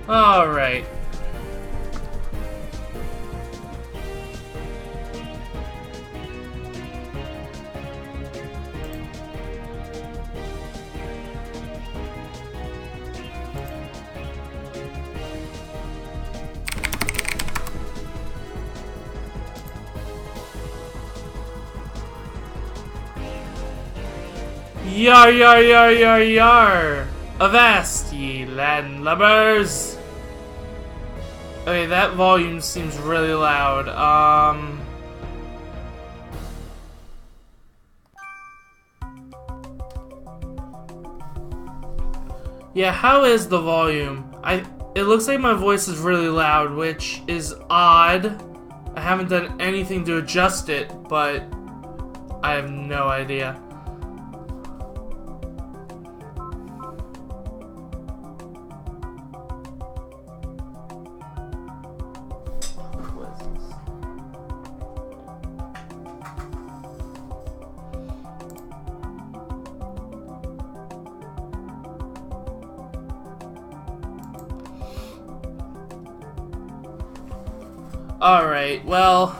Alright. Yar yar yar yar yar! Avast, ye landlubbers! Okay, that volume seems really loud. Yeah, how is the volume? It looks like my voice is really loud, which is odd. I haven't done anything to adjust it, but I have no idea. Alright, well,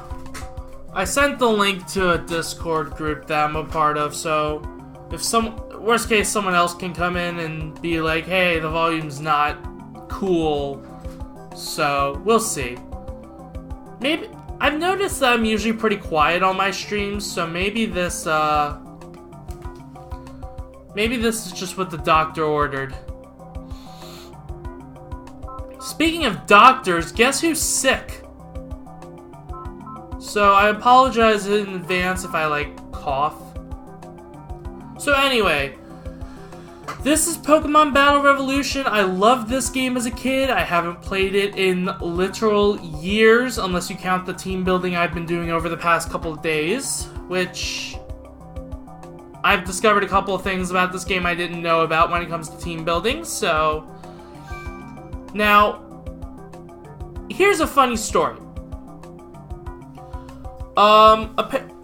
I sent the link to a Discord group that I'm a part of, so if worst case, someone else can come in and be like, hey, the volume's not cool, so we'll see. Maybe, I've noticed that I'm usually pretty quiet on my streams, so maybe this is just what the doctor ordered. Speaking of doctors, guess who's sick? So I apologize in advance if I, like, cough. So anyway, this is Pokemon Battle Revolution. I loved this game as a kid. I haven't played it in literal years, unless you count the team building I've been doing over the past couple of days, which I've discovered a couple of things about this game I didn't know about when it comes to team building, so... Now, here's a funny story.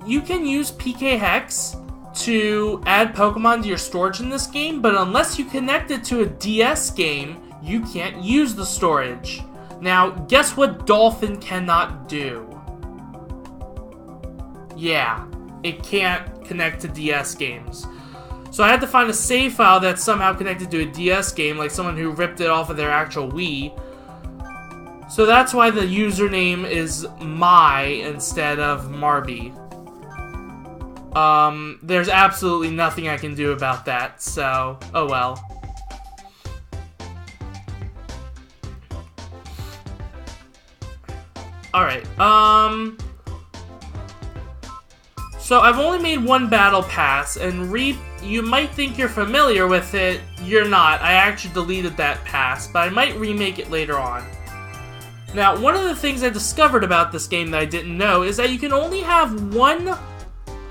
You can use PK Hex to add Pokemon to your storage in this game, but unless you connect it to a DS game, you can't use the storage. Now, guess what Dolphin cannot do? Yeah, it can't connect to DS games. So I had to find a save file that's somehow connected to a DS game, like someone who ripped it off of their actual Wii. So that's why the username is My instead of Marby. There's absolutely nothing I can do about that, so, oh well. Alright, so I've only made one battle pass, and you might think you're familiar with it. You're not. I actually deleted that pass, but I might remake it later on. Now, one of the things I discovered about this game that I didn't know is that you can only have one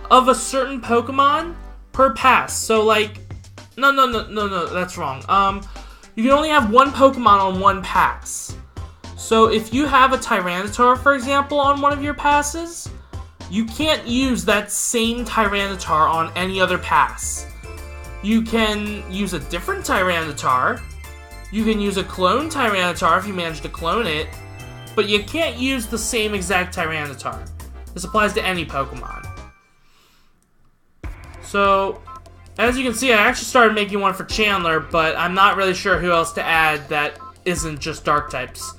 of a certain Pokemon per pass. So, like, no, that's wrong. You can only have one Pokemon on one pass. So, if you have a Tyranitar, for example, on one of your passes, you can't use that same Tyranitar on any other pass. You can use a different Tyranitar. You can use a clone Tyranitar if you manage to clone it. But you can't use the same exact Tyranitar. This applies to any Pokemon. So, as you can see, I actually started making one for Chandler, but I'm not really sure who else to add that isn't just Dark types.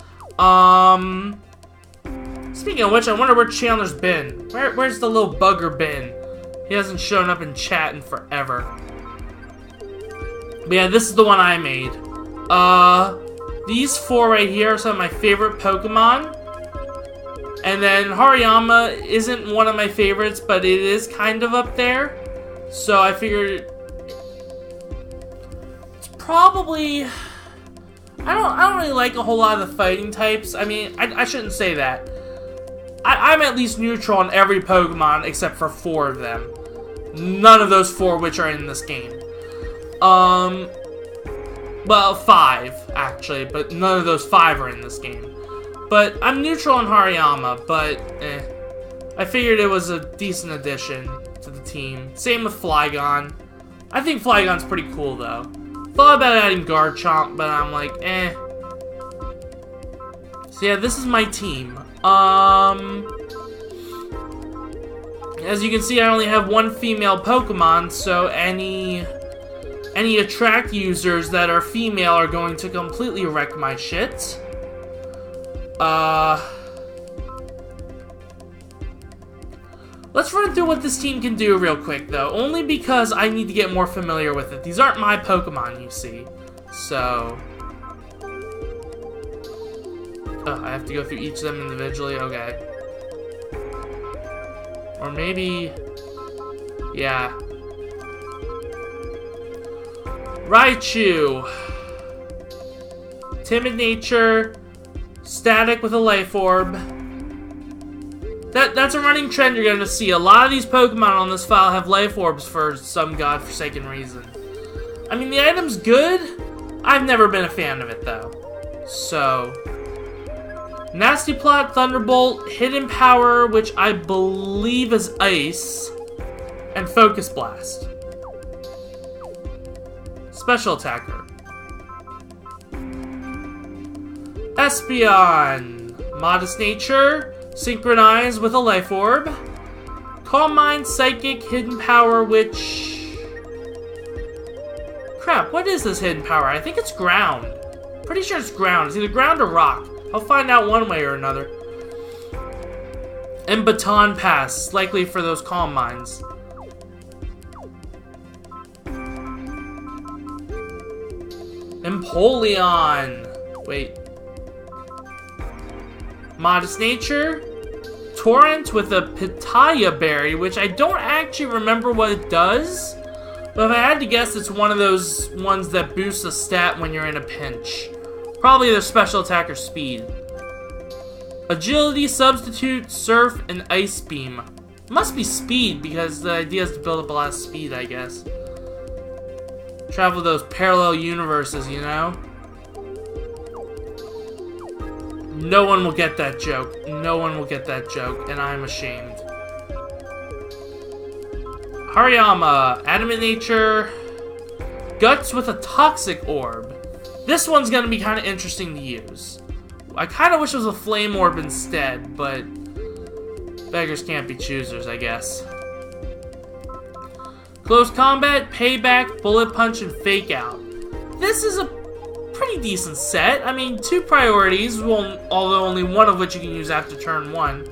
Speaking of which, I wonder where Chandler's been. Where's the little bugger been? He hasn't shown up in chat in forever. But yeah, this is the one I made. These four right here are some of my favorite Pokemon. And then Hariyama isn't one of my favorites, but it is kind of up there. So I figured it's probably... I don't really like a whole lot of the fighting types. I mean, I shouldn't say that. I'm at least neutral on every Pokemon except for 4 of them. None of those 4 which are in this game. Well, 5, actually, but none of those 5 are in this game. But I'm neutral on Hariyama, but I figured it was a decent addition to the team. Same with Flygon. I think Flygon's pretty cool, though. Thought about adding Garchomp, but I'm like, So yeah, this is my team. As you can see, I only have one female Pokemon, so any attract users that are female are going to completely wreck my shit. Let's run through what this team can do real quick, though. Only because I need to get more familiar with it. These aren't my Pokemon, you see. So... I have to go through each of them individually? Okay. Or maybe... yeah. Raichu. Timid nature. Static with a life orb. That's a running trend you're gonna see. A lot of these Pokemon on this file have life orbs for some godforsaken reason. I mean, the item's good. I've never been a fan of it, though. So... Nasty Plot, Thunderbolt, Hidden Power, which I believe is Ice, and Focus Blast. Special Attacker. Espeon. Modest Nature, Synchronize with a Life Orb. Calm Mind, Psychic, Hidden Power, which... crap, what is this Hidden Power? I think it's Ground. Pretty sure it's Ground. It's either Ground or Rock. I'll find out one way or another. And Baton Pass, likely for those Calm Minds. Empoleon. Wait. Modest Nature. Torrent with a Pitaya Berry, which I don't actually remember what it does. But if I had to guess, it's one of those ones that boosts a stat when you're in a pinch. Probably their special attack or speed. Agility, Substitute, Surf, and Ice Beam. Must be speed, because the idea is to build up a lot of speed, I guess. Travel those parallel universes, you know? No one will get that joke. No one will get that joke, and I'm ashamed. Hariyama, Adamant Nature, Guts with a Toxic Orb. This one's gonna be kind of interesting to use. I kind of wish it was a Flame Orb instead, but beggars can't be choosers, I guess. Close Combat, Payback, Bullet Punch, and Fake Out. This is a pretty decent set. I mean, 2 priorities, although only one of which you can use after turn 1.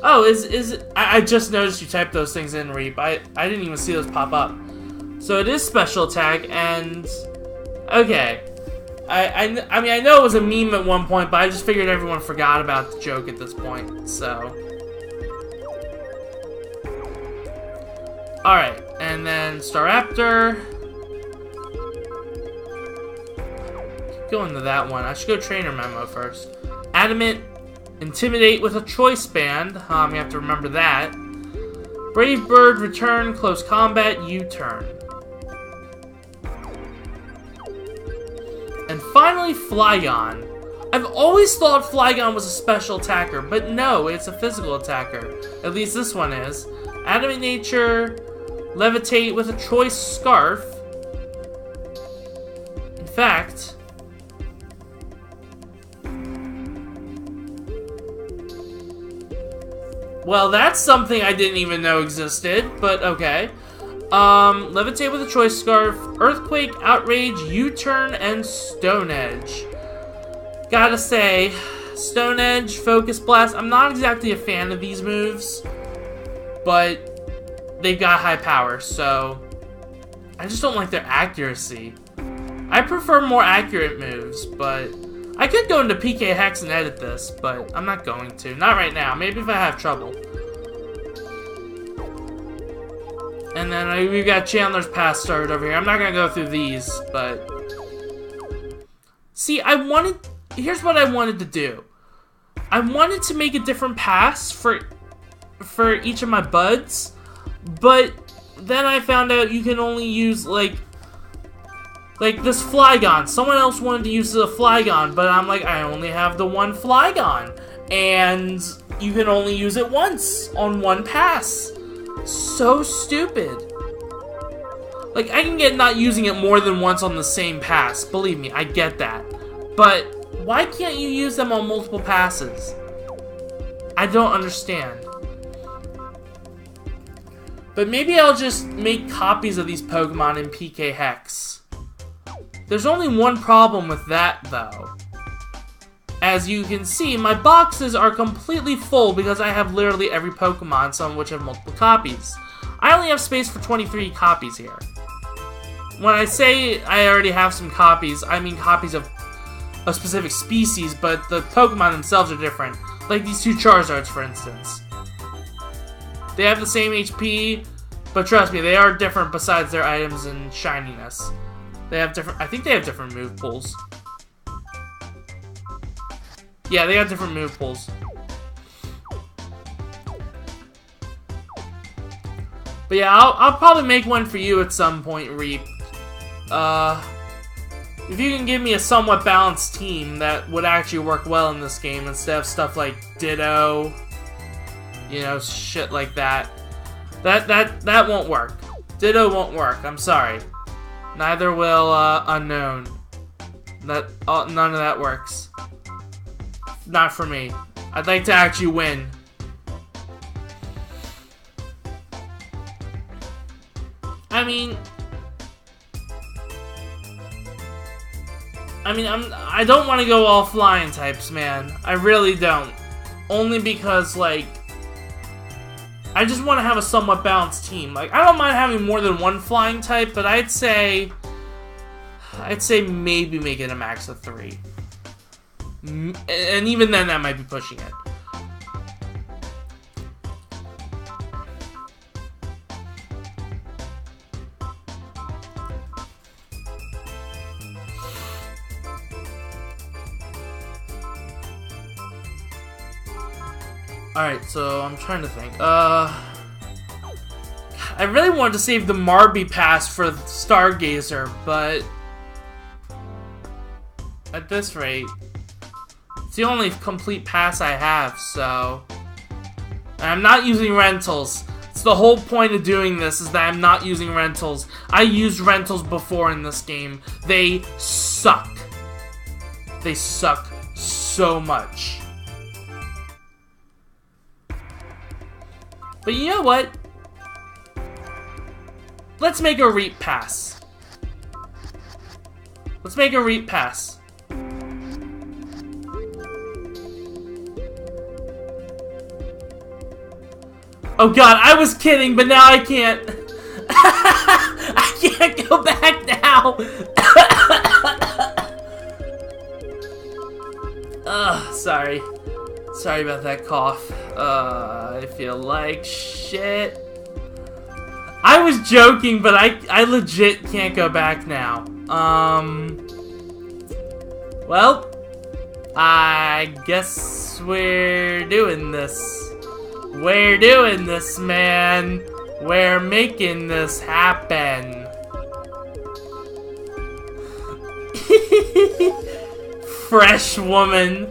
Oh, I just noticed you typed those things in, Reap. I didn't even see those pop up. So it is special attack, and... okay. I mean, I know it was a meme at one point, but I just figured everyone forgot about the joke at this point, so... alright, and then Staraptor. Keep going to that one. I should go Trainer Memo first. Adamant. Intimidate with a Choice Band. You have to remember that. Brave Bird, Return, Close Combat, U-Turn. And finally, Flygon. I've always thought Flygon was a special attacker, but no, it's a physical attacker. At least this one is. Adamant Nature, Levitate with a Choice Scarf. In fact... well, that's something I didn't even know existed, but okay. Levitate with a Choice Scarf, Earthquake, Outrage, U-Turn, and Stone Edge. Gotta say, Stone Edge, Focus Blast, I'm not exactly a fan of these moves, but they've got high power, so I just don't like their accuracy. I prefer more accurate moves, but I could go into PK Hex and edit this, but I'm not going to. Not right now. Maybe if I have trouble. And then we've got Chandler's Pass started over here. I'm not going to go through these, but... see, here's what I wanted to do. I wanted to make a different pass for each of my buds, but then I found out you can only use, like this Flygon. Someone else wanted to use the Flygon, but I'm like, I only have the one Flygon. And you can only use it once on one pass. So stupid. Like, I can get not using it more than once on the same pass. Believe me, I get that. But why can't you use them on multiple passes? I don't understand. But maybe I'll just make copies of these Pokemon in PK Hex. There's only one problem with that, though. As you can see, my boxes are completely full because I have literally every Pokemon, some of which have multiple copies. I only have space for 23 copies here. When I say I already have some copies, I mean copies of a specific species, but the Pokemon themselves are different. Like these two Charizards, for instance. They have the same HP, but trust me, they are different besides their items and shininess. They have different, I think they have different move pools. Yeah, they have different move pools. But yeah, I'll probably make one for you at some point, Reap. If you can give me a somewhat balanced team that would actually work well in this game instead of stuff like Ditto, you know, shit like that. That won't work. Ditto won't work, I'm sorry. Neither will, Unknown. None of that works. Not for me. I'd like to actually win. I don't want to go all flying types, man. I really don't. Only because, like, I just want to have a somewhat balanced team. Like, I don't mind having more than one flying type, but I'd say maybe make it a max of 3. And even then, that might be pushing it. Alright, so I'm trying to think. I really wanted to save the Marby pass for Stargazer, but at this rate, it's the only complete pass I have, so... And I'm not using rentals. It's the whole point of doing this, is that I'm not using rentals. I used rentals before in this game. They suck. They suck so much. But you know what? Let's make a Reap pass. Let's make a Reap pass. Oh god, I was kidding, but now I can't. I can't go back now. Sorry. Sorry about that cough. I feel like shit. I was joking, but I legit can't go back now. Well, I guess we're doing this. We're doing this, man. We're making this happen. Fresh woman.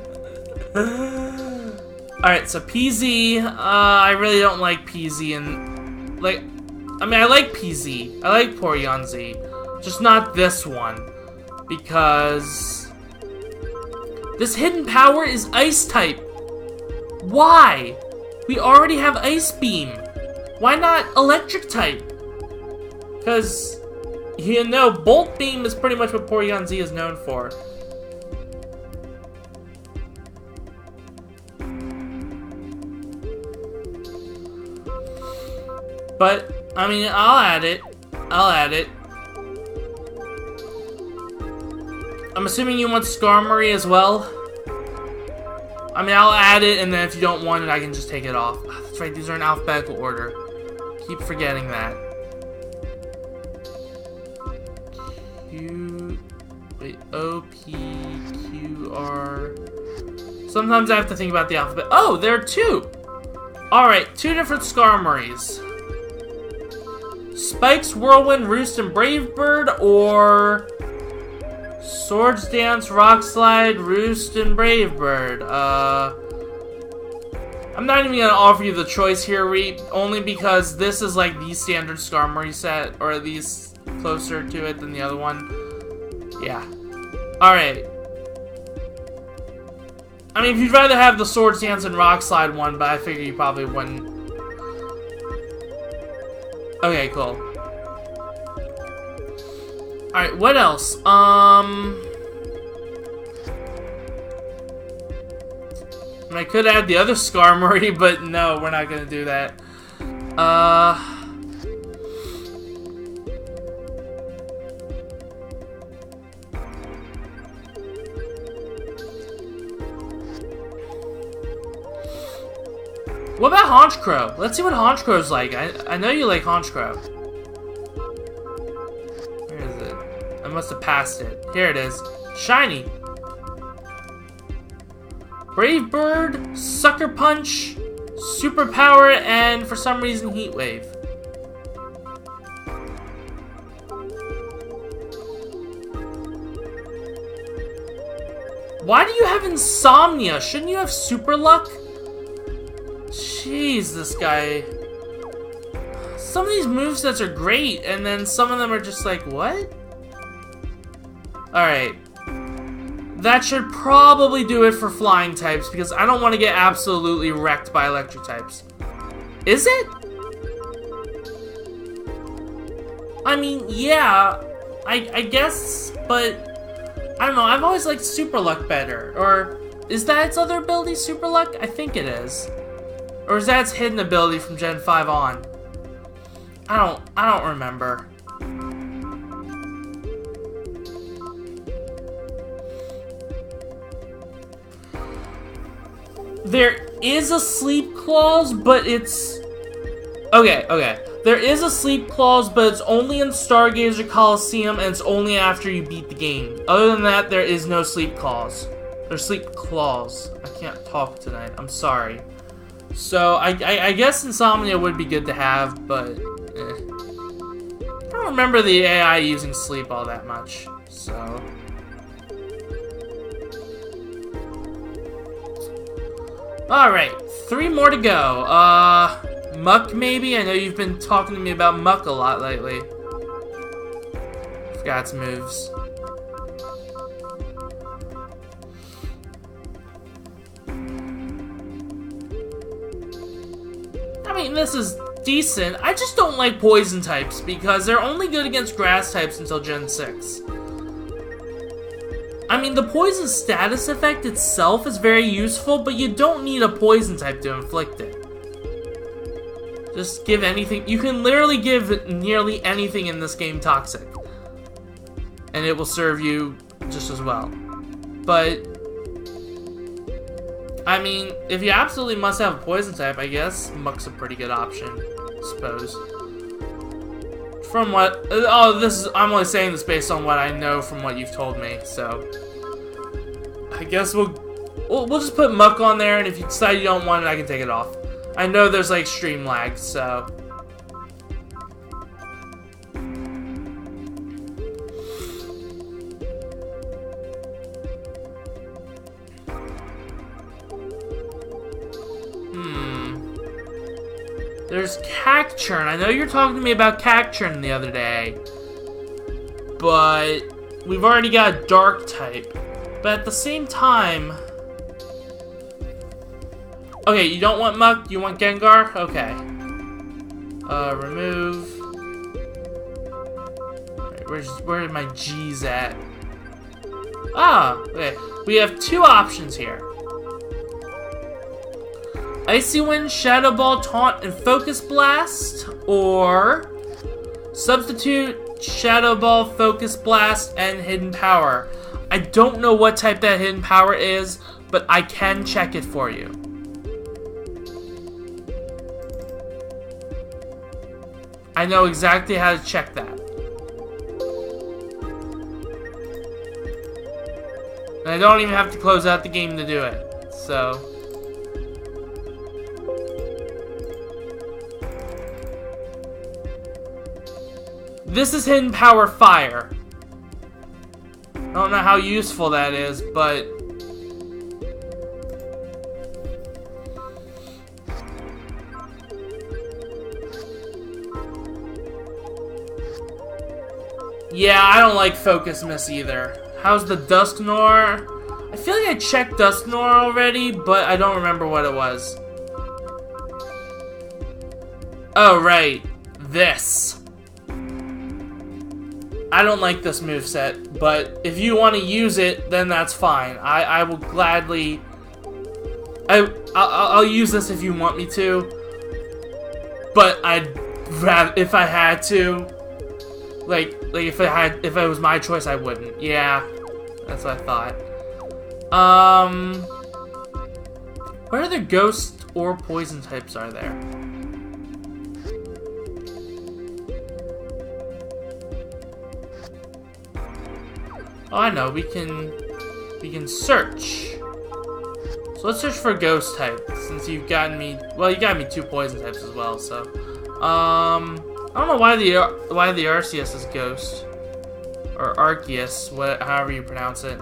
Alright, so PZ, I really don't like PZ, and, like, I mean, I like PZ, I like Porygon-Z, just not this one, because this hidden power is Ice-type. Why? We already have Ice Beam. Why not Electric-type? Because, you know, Bolt Beam is pretty much what Porygon-Z is known for. But, I mean, I'll add it. I'll add it. I'm assuming you want Skarmory as well? I mean, I'll add it, and then if you don't want it, I can just take it off. That's right, these are in alphabetical order. Keep forgetting that. O, P, Q, R... Sometimes I have to think about the alphabet. Oh, there are 2! Alright, 2 different Skarmorys. Spikes, Whirlwind, Roost, and Brave Bird, or Swords Dance, Rock Slide, Roost, and Brave Bird. I'm not even gonna offer you the choice here, Reap, only because this is like the standard Skarmory set, or at least closer to it than the other one. Yeah. Alright. I mean, if you'd rather have the Sword Dance and Rock Slide one, but I figure you probably wouldn't. Okay, cool. Alright, what else? I could add the other Skarmory, but no, we're not gonna do that. What about Honchkrow? Let's see what Honchkrow's like. I know you like Honchkrow. Where is it? I must have passed it. Here it is. Shiny. Brave Bird, Sucker Punch, Superpower, and for some reason Heat Wave. Why do you have Insomnia? Shouldn't you have Super Luck? Jeez, this guy. Some of these movesets are great, and then some of them are just like, what? Alright. That should probably do it for flying types, because I don't want to get absolutely wrecked by electric types. Is it? I mean, yeah, I guess, but I don't know, I've always liked Super Luck better. Or is that its other ability, Super Luck? I think it is. Or is that its hidden ability from Gen 5 on? I don't remember. There is a sleep clause, but it's... Okay. There is a sleep clause, but it's only in Stargazer Coliseum, and it's only after you beat the game. Other than that, there is no sleep clause. There's sleep clause. I can't talk tonight. I'm sorry. So, I guess Insomnia would be good to have, but... I don't remember the AI using sleep all that much, so... Alright, 3 more to go. Muck maybe? I know you've been talking to me about Muck a lot lately. Forgot its moves. I mean, this is decent. I just don't like poison types because they're only good against grass types until Gen 6. I mean, the poison status effect itself is very useful, but you don't need a poison type to inflict it. Just give anything. You can literally give nearly anything in this game toxic, and it will serve you just as well. But, I mean, if you absolutely must have a poison type, I guess Muck's a pretty good option, I suppose. From what... Oh, this is... I'm only saying this based on what I know from what you've told me, so... I guess we'll just put Muck on there, and if you decide you don't want it, I can take it off. I know there's, like, stream lag, so... There's Cacturn. I know you're talking to me about Cacturn the other day, but we've already got a Dark type. But at the same time... Okay, you don't want Muck? You want Gengar? Okay. Remove... Right, where are my G's at? Ah, okay. We have 2 options here. Icy Wind, Shadow Ball, Taunt, and Focus Blast, or substitute Shadow Ball, Focus Blast, and Hidden Power. I don't know what type that Hidden Power is, but I can check it for you. I know exactly how to check that. And I don't even have to close out the game to do it, so... This is Hidden Power Fire. I don't know how useful that is, but... Yeah, I don't like Focus Miss either. How's the Dusknoir? I feel like I checked Dusknoir already, but I don't remember what it was. Oh, right. This. I don't like this moveset, but if you want to use it, then that's fine. I will gladly... I'll use this if you want me to. But I'd rather... If I had to... Like if it was my choice, I wouldn't. Yeah. That's what I thought. What other ghost or poison types are there? Oh, I know. We can search. So let's search for ghost type, since you've gotten me. Well, you got me 2 poison types as well. So, I don't know why the Arceus is ghost or Arceus, however you pronounce it.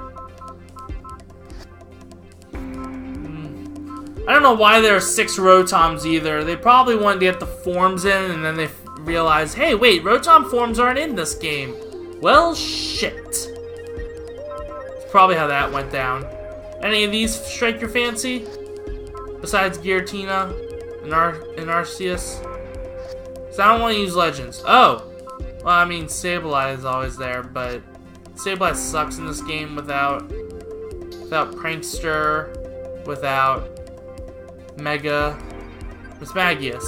I don't know why there are 6 Rotoms either. They probably wanted to get the forms in, and then they realized, hey, wait, Rotom forms aren't in this game. Well, shit. Probably how that went down. Any of these strike your fancy? Besides Giratina and Arceus? Because I don't want to use Legends. Oh! Well, I mean, Sableye is always there, but Sableye sucks in this game without Prankster, without Mega, Mismagius.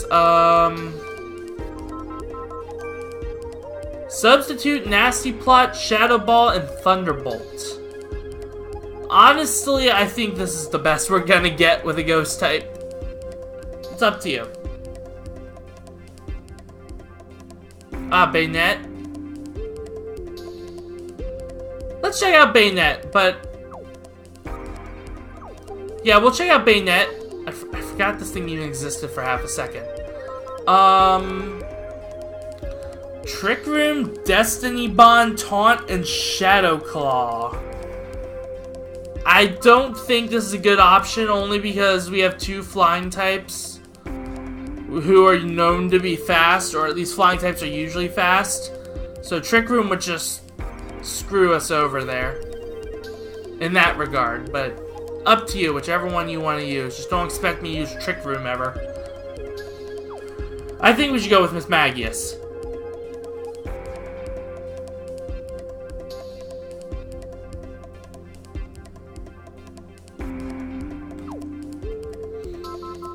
Substitute Nasty Plot, Shadow Ball, and Thunderbolt. Honestly, I think this is the best we're gonna get with a ghost type. It's up to you. Bayonet. Let's check out Bayonet, but... Yeah, we'll check out Bayonet. I forgot this thing even existed for half a second. Trick Room, Destiny Bond, Taunt, and Shadow Claw. I don't think this is a good option, only because we have 2 flying types who are known to be fast, or at least flying types are usually fast. So Trick Room would just screw us over there in that regard, but up to you, whichever one you want to use. Just don't expect me to use Trick Room ever. I think we should go with Mismagius.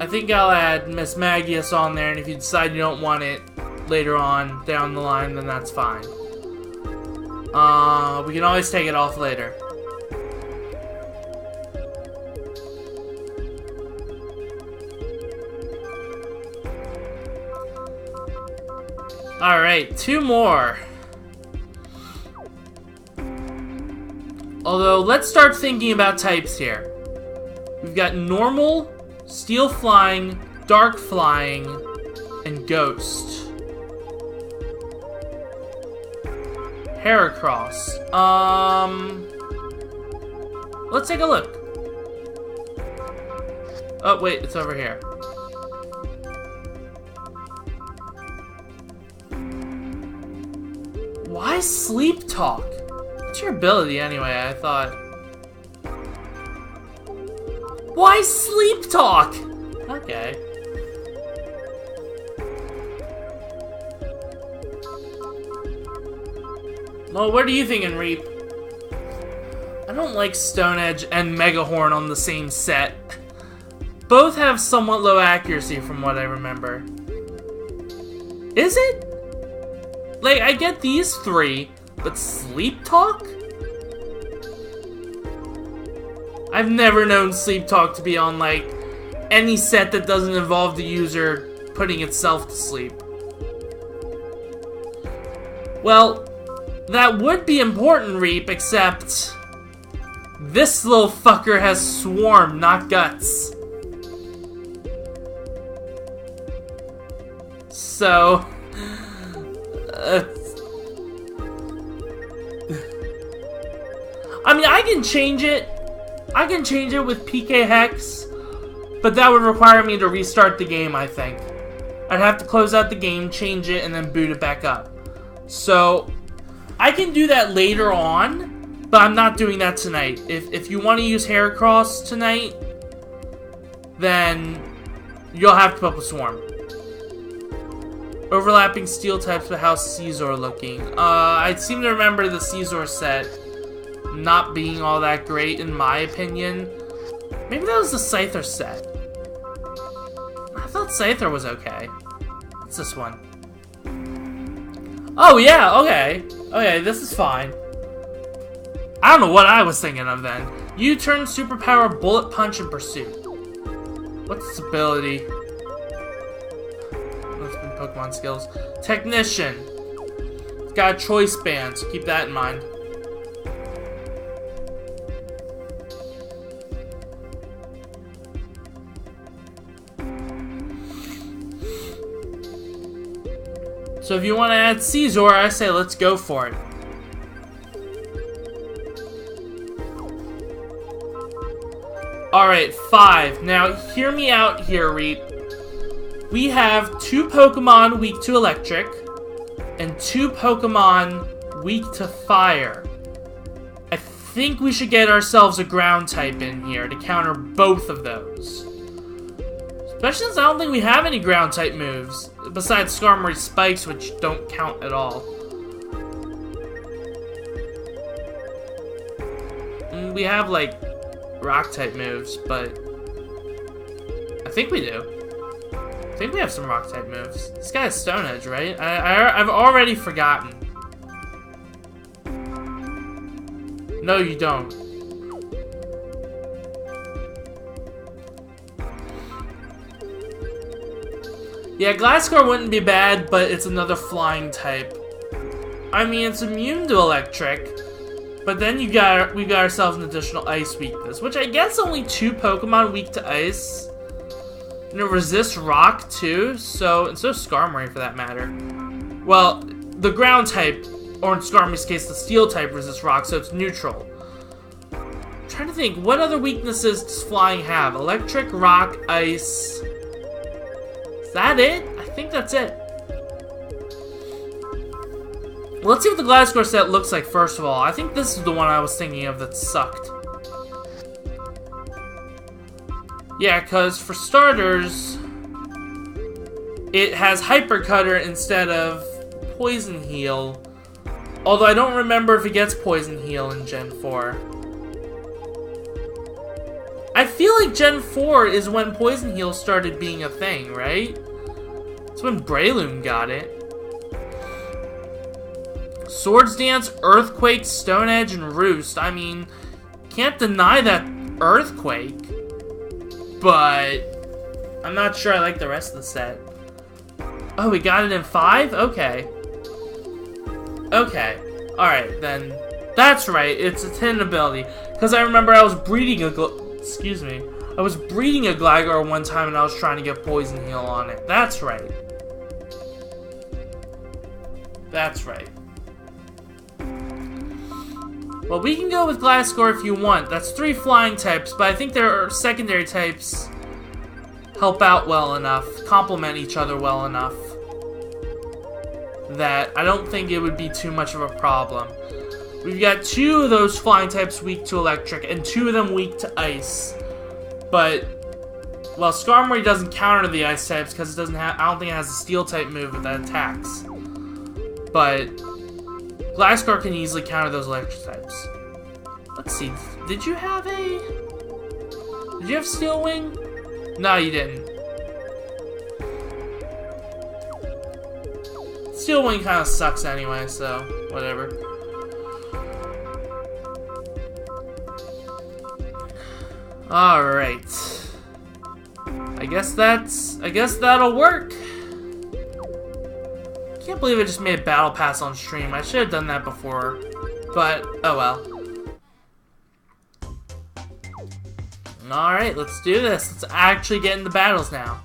I think I'll add Mismagius on there, and if you decide you don't want it later on down the line, then that's fine. We can always take it off later. Alright, 2 more. Although, let's start thinking about types here. We've got normal, Steel Flying, Dark Flying, and Ghost. Heracross. Let's take a look. Oh, wait, it's over here. Why Sleep Talk? What's your ability anyway? I thought... Why Sleep Talk? Okay. Well, what are you thinking, Reap? I don't like Stone Edge and Megahorn on the same set. Both have somewhat low accuracy from what I remember. Is it? Like, I get these 3, but Sleep Talk? I've never known Sleep Talk to be on, like, any set that doesn't involve the user putting itself to sleep. Well, that would be important, Reap, except... this little fucker has Swarm, not Guts. So... I mean, I can change it. I can change it with PK Hex, but that would require me to restart the game, I think. I'd have to close out the game, change it, and then boot it back up. So, I can do that later on, but I'm not doing that tonight. If you want to use Heracross tonight, then you'll have to put up a Swarm. Overlapping steel types, but how's Caesar looking? I seem to remember the Caesar set not being all that great, in my opinion. Maybe that was the Scyther set. I thought Scyther was okay. What's this one? Oh, yeah, okay. Okay, this is fine. I don't know what I was thinking of then. U-turn, superpower, bullet punch, and pursuit. What's its ability? That's been Pokemon skills. Technician. It's got a choice band, so keep that in mind. So if you want to add Caesar, I say let's go for it. Alright, 5. Now, hear me out here, Reap. We have 2 Pokemon weak to Electric, and 2 Pokemon weak to Fire. I think we should get ourselves a Ground type in here to counter both of those. Especially since I don't think we have any Ground type moves, besides Skarmory Spikes, which don't count at all. We have, like, Rock type moves, but I think we do. I think we have some Rock type moves. This guy has Stone Edge, right? I've already forgotten. No, you don't. Yeah, Gliscor wouldn't be bad, but it's another flying type. I mean, it's immune to Electric, but then we got ourselves an additional Ice weakness, which I guess only 2 Pokemon weak to Ice. And it resists Rock too, and so Skarmory for that matter. Well, the Ground type, or in Skarmory's case, the Steel type resists Rock, so it's neutral. I'm trying to think, what other weaknesses does Flying have? Electric, Rock, Ice. Is that it? I think that's it. Let's see what the Gliscor set looks like first of all. I think this is the one I was thinking of that sucked. Yeah, because for starters, it has Hyper Cutter instead of Poison Heal. Although I don't remember if it gets Poison Heal in Gen 4. I feel like Gen 4 is when Poison Heal started being a thing, right? It's when Breloom got it. Swords Dance, Earthquake, Stone Edge, and Roost. I mean, can't deny that Earthquake. But I'm not sure I like the rest of the set. Oh, we got it in 5? Okay. Okay. Alright, then. That's right, it's a 10 ability. Because I remember I was breeding a I was breeding a Gligar one time and I was trying to get Poison Heal on it. That's right. That's right. Well, we can go with Gliscor if you want. That's 3 flying types, but I think their secondary types help out well enough, complement each other well enough, that I don't think it would be too much of a problem. We've got 2 of those flying types weak to Electric, and 2 of them weak to Ice. But, well, Skarmory doesn't counter the Ice types because it doesn't have. I don't think it has a Steel type move that attacks. But Gliscor can easily counter those Electric types. Let's see. Did you have Steel Wing? No, you didn't. Steel Wing kind of sucks anyway, so whatever. Alright. I guess that'll work. Can't believe I just made a battle pass on stream. I should have done that before. But, oh well. Alright, let's do this. Let's actually get into battles now.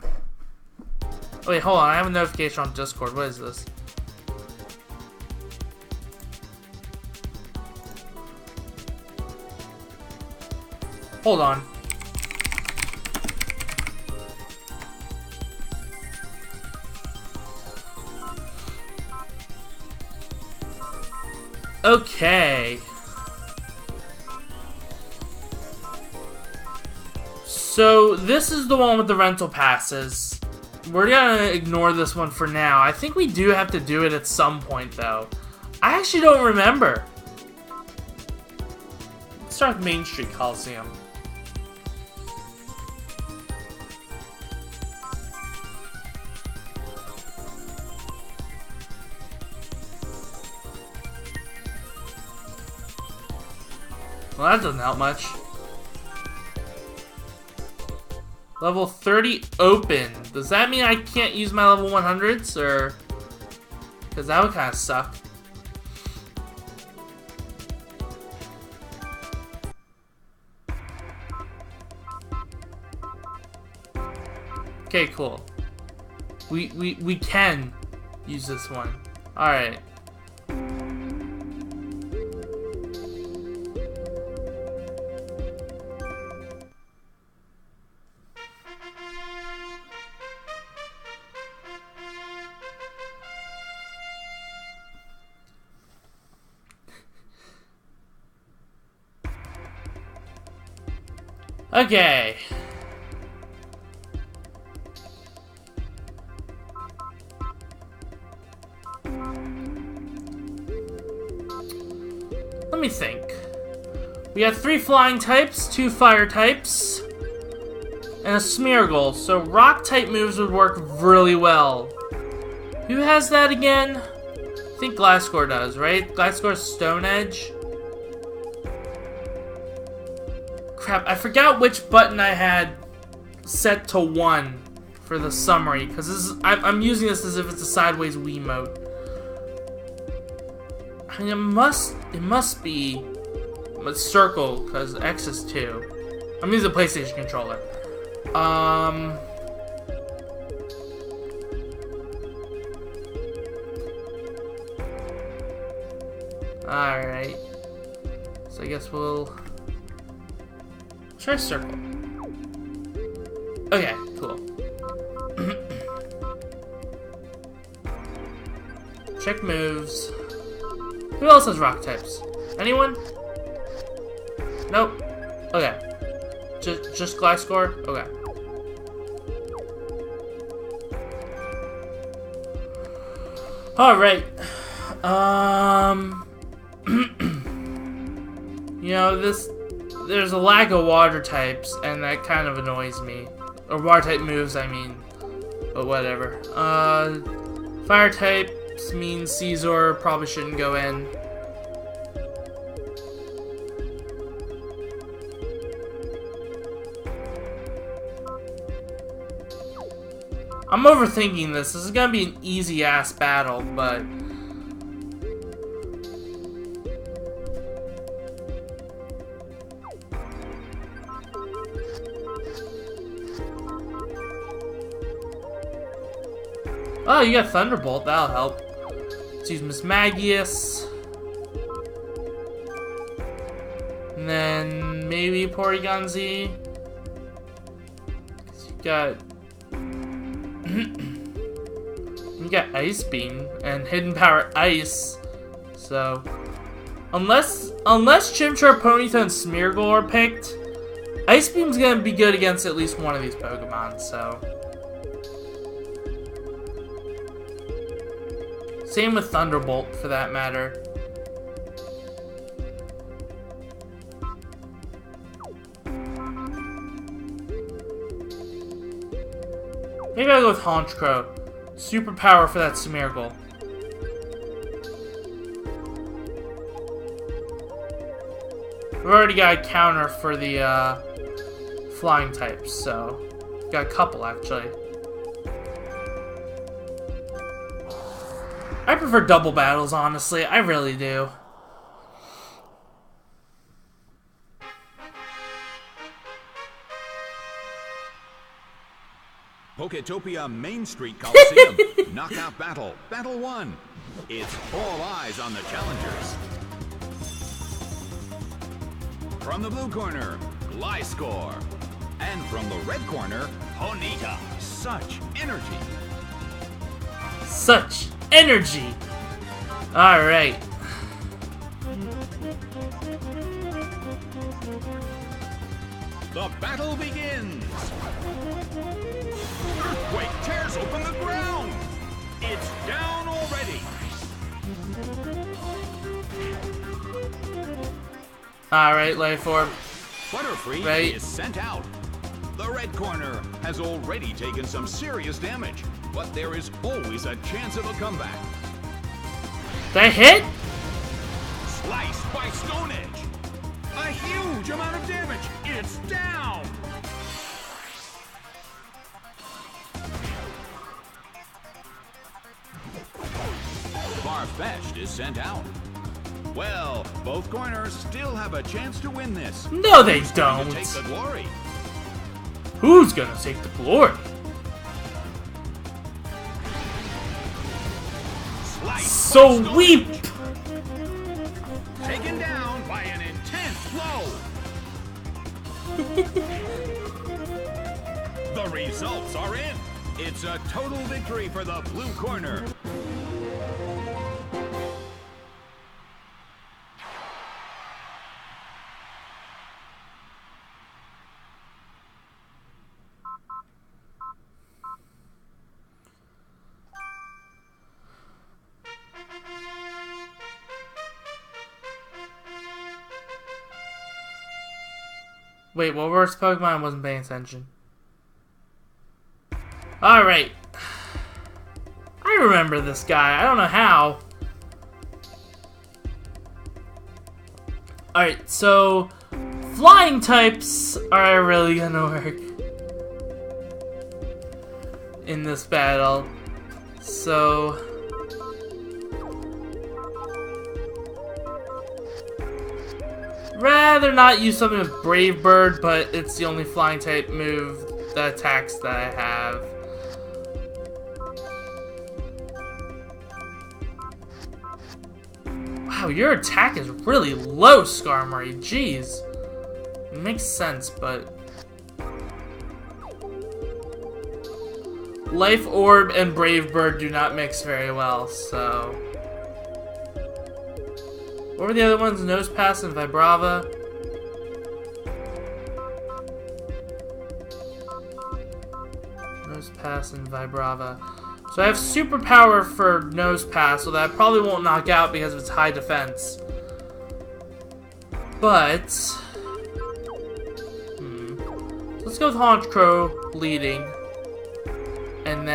Oh, wait, hold on. I have a notification on Discord. What is this? Hold on. Okay. So, this is the one with the rental passes. We're gonna ignore this one for now. I think we do have to do it at some point, though. I actually don't remember. Let's start with Main Street Coliseum. Well, that doesn't help much. Level 30 open. Does that mean I can't use my level 100s, or... Because that would kind of suck. Okay, cool. We can use this one. Alright. Okay. Let me think. We have 3 flying types, 2 fire types, and a Smeargle, so rock type moves would work really well. Who has that again? I think Gliscor does, right? Gliscor's Stone Edge. Crap, I forgot which button I had set to 1 for the summary, because I'm using this as if it's a sideways Wiimote. I mean, it must be a circle, because X is 2. I'm using the PlayStation controller. Alright. So I guess we'll try circle. Okay, cool. Check moves. Who else has rock types? Anyone? Nope. Okay. Just Gliscor? Okay. Alright. You know, there's a lack of water types, and that kind of annoys me. Or water type moves, I mean. But whatever. Fire types means Caesar probably shouldn't go in. I'm overthinking this. This is gonna be an easy-ass battle, but... Oh, you got Thunderbolt. That'll help. Let's use Mismagius. And then maybe Porygon Z. You got... you got Ice Beam and Hidden Power Ice. So... Unless Chimchar, Ponyta, and Smeargle are picked, Ice Beam's gonna be good against at least one of these Pokemon, so... Same with Thunderbolt, for that matter. Maybe I'll go with Honchkrow. Superpower for that Smeargle. We've already got a counter for the flying types, so... Got a couple, actually. I prefer double battles, honestly. I really do. Poketopia Main Street Coliseum. Knockout battle. Battle 1. It's all eyes on the challengers. From the blue corner, Gliscor. And from the red corner, Ponyta. Such energy. Such energy. Alright. The battle begins! Earthquake tears open the ground! It's down already! Alright, Life Orb. Butterfree Right. is sent out. The red corner has already taken some serious damage, but there is always a chance of a comeback. Did I hit? Sliced by Stone Edge. A huge amount of damage. It's down. Farfetch'd is sent out. Well, both corners still have a chance to win this. No, they Who's going don't. to take the glory? Who's gonna take the glory? Sliced So by Stone weep! Edge. Taken down by an intense blow. The results are in. It's a total victory for the blue corner. Wait, what worst Pokemon? I wasn't paying attention. Alright. I remember this guy. I don't know how. Alright, so flying types are really gonna work in this battle. So rather not use something with Brave Bird, but it's the only flying type move that attacks that I have. Wow, your attack is really low, Skarmory. Jeez. It makes sense, but Life Orb and Brave Bird do not mix very well, so what were the other ones? Nosepass and Vibrava. Nosepass and Vibrava. So I have superpower for Nosepass, so that I probably won't knock out because of its high defense. But let's go with Honchkrow leading. And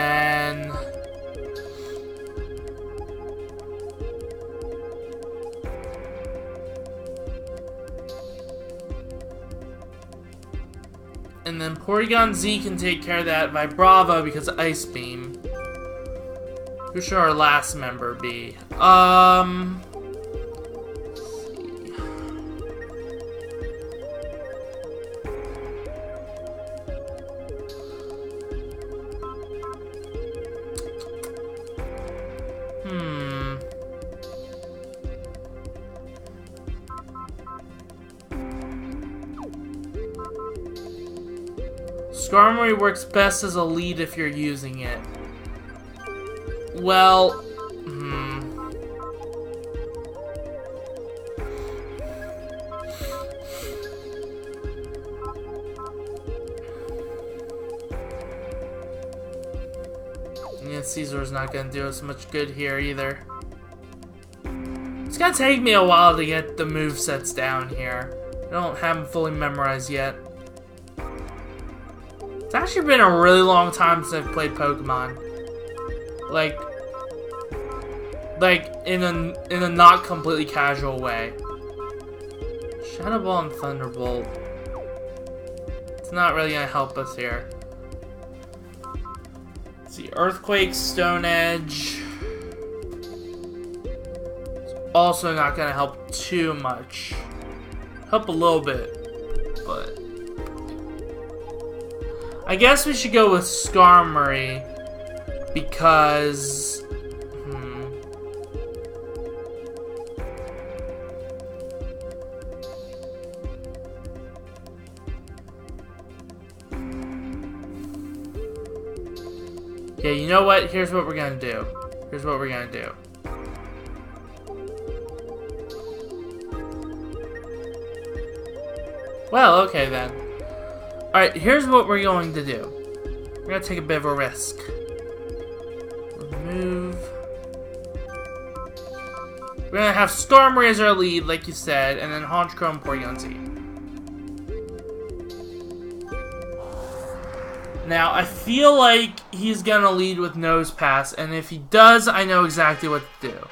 then Porygon Z can take care of that Vibrava because of Ice Beam. Who should our last member be? Let's see. Skarmory works best as a lead if you're using it. Well, yeah, Caesar's not gonna do us much good here either. It's gonna take me a while to get the movesets down here. I don't have them fully memorized yet. It's actually been a really long time since I've played Pokemon. Like in a not completely casual way. Shadow Ball and Thunderbolt. It's not really gonna help us here. Let's see, Earthquake, Stone Edge. It's also not gonna help too much. Help a little bit, but I guess we should go with Skarmory because yeah, you know what? Here's what we're gonna do. Here's what we're gonna do. Well, okay then. Alright, here's what we're going to do. We're gonna take a bit of a risk. Remove. We're gonna have Stormrazor lead, like you said, and then Honchkrow, Porygon Z. Now, I feel like he's gonna lead with Nose Pass, and if he does, I know exactly what to do.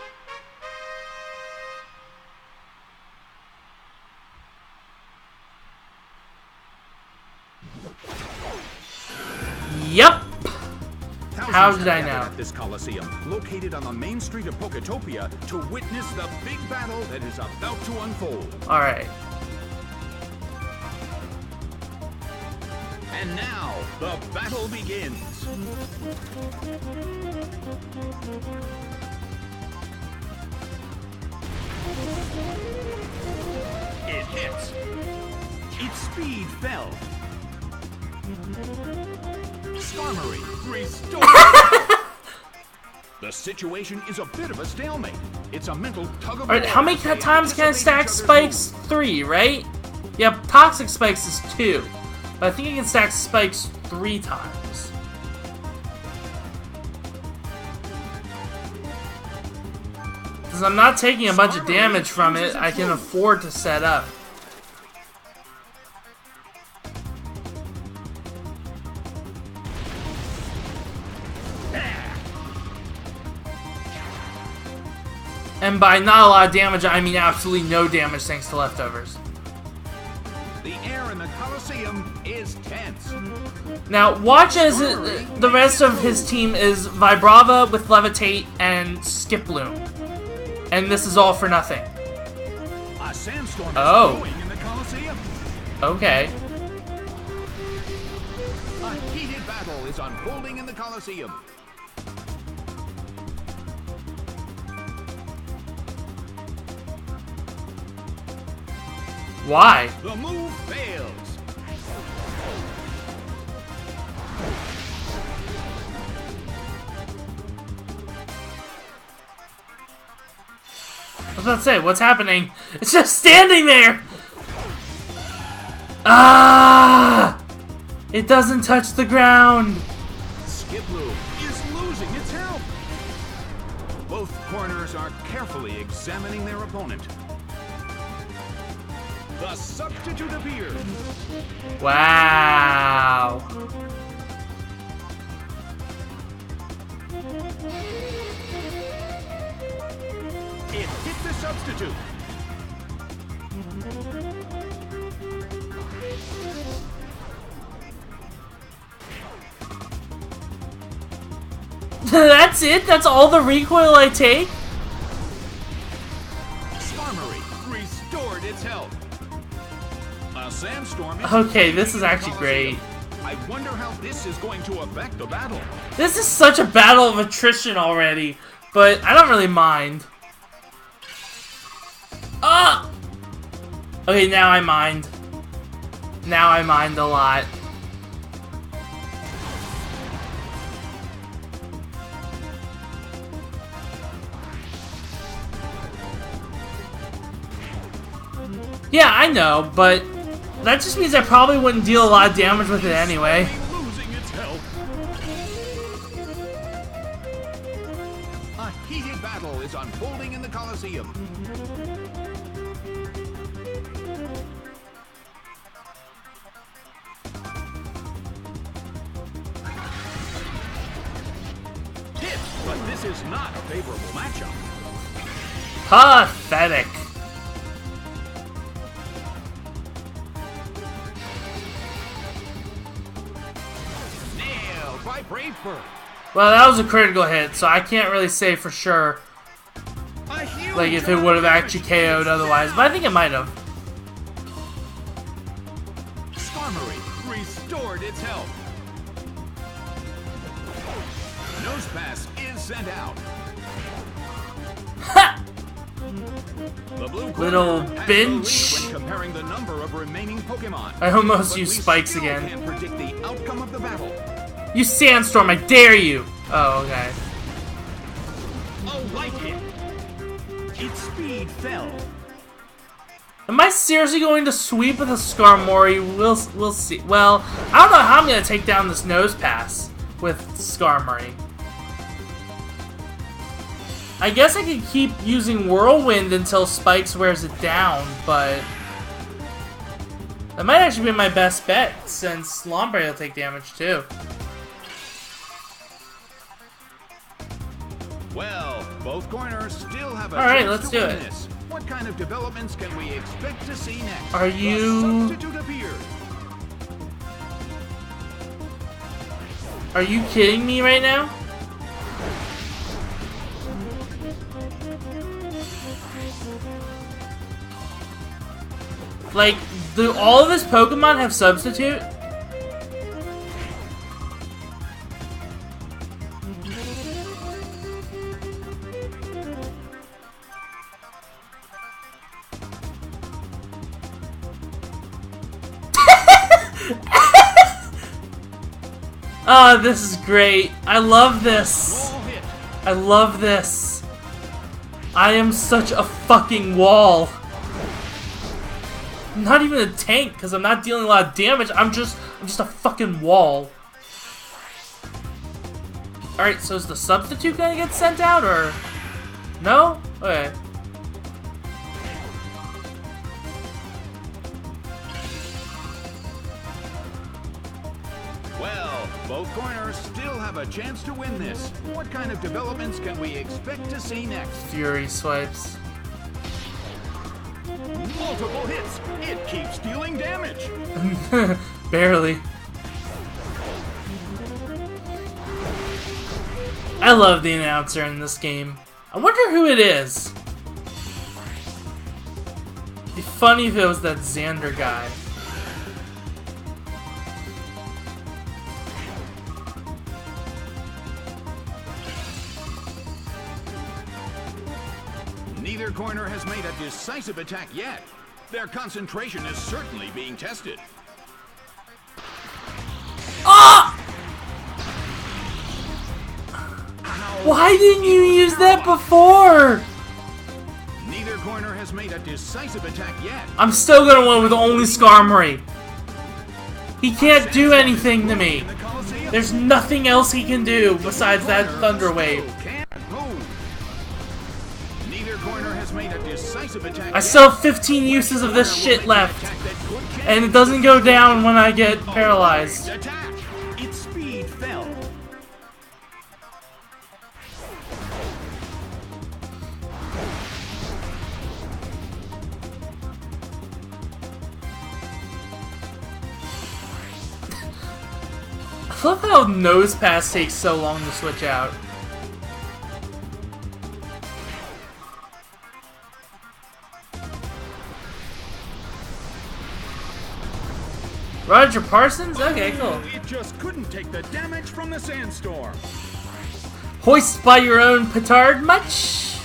Yep. How did I know? At this Coliseum, located on the main street of Poketopia, to witness the big battle that is about to unfold. All right. And now, the battle begins. It hits. Its speed fell. Skarmory restored. The situation is a bit of a stalemate. It's a mental tug of war. Alright, how many times can I stack spikes? 3, right? Yeah, Toxic Spikes is 2. But I think I can stack spikes 3 times. Because I'm not taking a bunch of damage from it, I can afford to set up. And by not a lot of damage, I mean absolutely no damage thanks to leftovers. The air in the Coliseum is tense. Now, watch as the rest of his team is Vibrava with Levitate and Skiploom. And this is all for nothing. A sandstorm is Oh. brewing in the Coliseum. Okay. A heated battle is unfolding in the Coliseum. Why? The move fails. I was about to say, what's happening? It's just standing there! Ah! It doesn't touch the ground! Skiploom is losing its health. Both corners are carefully examining their opponent. The substitute appears. Wow. It hit the substitute. That's it? That's all the recoil I take? Skarmory restored its health. A sandstorm is Okay, this is in the actually great. Coliseum. I wonder how this is going to affect the battle. This is such a battle of attrition already, but I don't really mind. Ah! Okay, now I mind. Now I mind a lot. Yeah, I know, but that just means I probably wouldn't deal a lot of damage with it anyway. Losing its health. A heated battle is unfolding in the Coliseum. Hit, but this is not a favorable matchup. Pathetic. Nailed by Bravebird. Well, that was a critical hit, so I can't really say for sure, A huge like, if it would have actually KO'd otherwise, but I think it might have. Skarmory restored its health. Nose Pass is sent out. Ha! The blue corner Little has the bench. lead when comparing the number of remaining Pokemon. I almost But used we spikes still again. can't predict the outcome of the battle. You Sandstorm, I dare you! Oh, okay. A light hit. Its speed fell. Am I seriously going to sweep with a Skarmory? We'll see. Well, I don't know how I'm going to take down this Nose Pass with Skarmory. I guess I could keep using Whirlwind until Spikes wears it down, but that might actually be my best bet, since Lombre will take damage too. Well, both corners still have a Alright, chance let's to do win it. this. What kind of developments can we expect to see next? Are The you... substitute appeared. Are you kidding me right now? Like, do all of his Pokemon have Substitute? Oh, this is great. I love this. Wall hit. I love this. I am such a fucking wall. I'm not even a tank, because I'm not dealing a lot of damage. I'm just a fucking wall. Alright, so is the substitute gonna get sent out, or... No? Okay. Well, both corners still have a chance to win this. What kind of developments can we expect to see next? Fury swipes. Multiple hits. It keeps dealing damage. Barely. I love the announcer in this game. I wonder who it is. It'd be funny if it was that Xander guy. Neither corner has made a decisive attack yet. Their concentration is certainly being tested. Ah! Why didn't you use that before? Neither corner has made a decisive attack yet. I'm still gonna win with only Skarmory. He can't do anything to me. In the Colosseum. There's nothing else he can do besides that Thunder Wave. Can't move. Neither corner has made a decisive attack I yet. still have 15 uses of this shit left. And it doesn't go down when I get paralyzed. Attack. Its speed fell. I love how Nose Pass takes so long to switch out. Roger Parsons? Okay, cool. It just couldn't take the damage from the sandstorm. Hoist by your own petard much?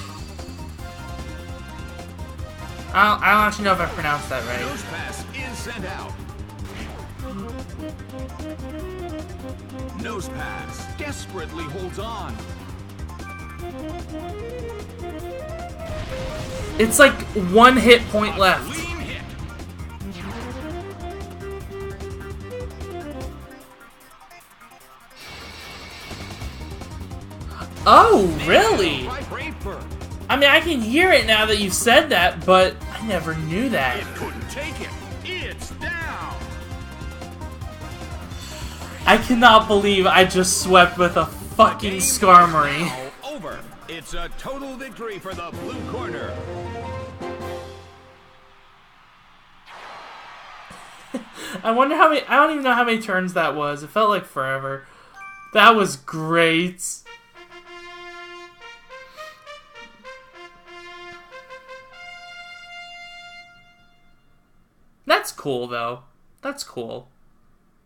I don't actually know if I pronounced that right. Nose pass is sent out. Nose pass desperately holds on. It's like one hit point left. Clean hit. Oh, really? By Brave I mean, I can hear it now that you've said that, but I never knew that. It couldn't take it. It's down. I cannot believe I just swept with a fucking Game Skarmory. is now over. It's a total victory for the blue corner. I wonder how many. I don't even know how many turns that was. It felt like forever. That was great. That's cool, though. That's cool.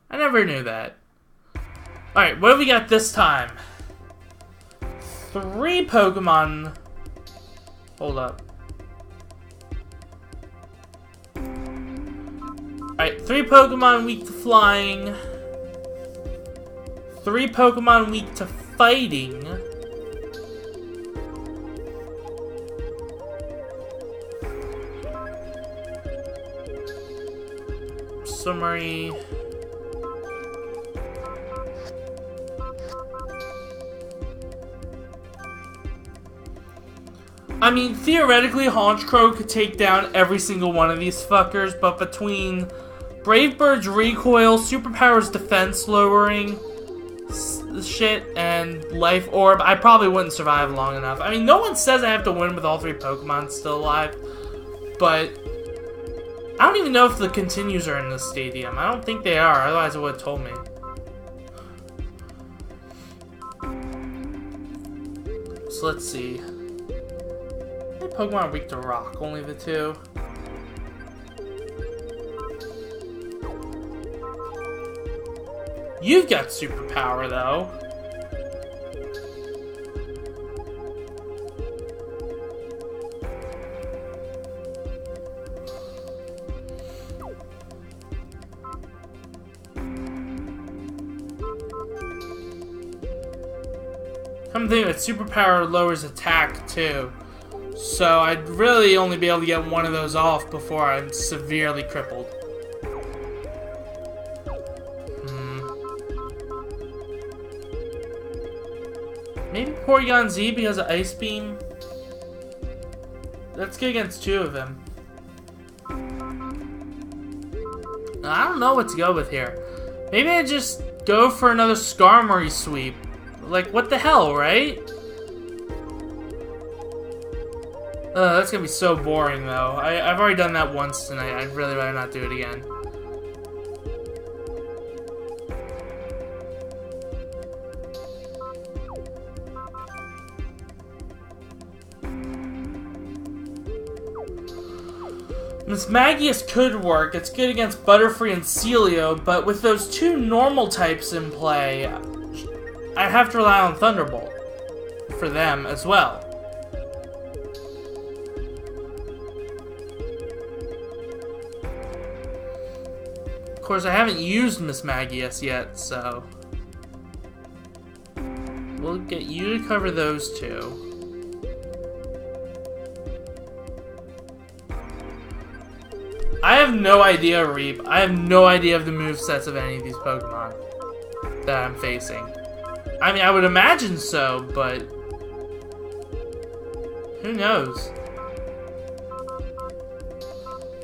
I never knew that. Alright, what do we got this time? 3 Pokemon. Hold up. Alright, 3 Pokemon weak to flying. 3 Pokemon weak to fighting. Summary. I mean, theoretically, Honchkrow could take down every single one of these fuckers, but between Brave Bird's recoil, Superpower's defense lowering shit, and Life Orb, I probably wouldn't survive long enough. I mean, no one says I have to win with all 3 Pokemon still alive, but I don't even know if the continues are in this stadium. I don't think they are, otherwise it would have told me. So let's see. Pokemon are weak to rock, only the 2. You've got superpower, though. I'm thinking that superpower lowers attack, too. So I'd really only be able to get one of those off before I'm severely crippled. Maybe Porygon Z because of Ice Beam? That's good against 2 of them. I don't know what to go with here. Maybe I just go for another Skarmory sweep. Like, what the hell, right? That's gonna be so boring, though. I've already done that once tonight. I'd really rather not do it again. Mismagius could work. It's good against Butterfree and Celio, but with those 2 normal types in play, I'd have to rely on Thunderbolt for them as well. Of course, I haven't used Mismagius yet, so we'll get you to cover those 2. I have no idea, Reap. I have no idea of the movesets of any of these Pokemon that I'm facing. I mean, I would imagine so, but who knows?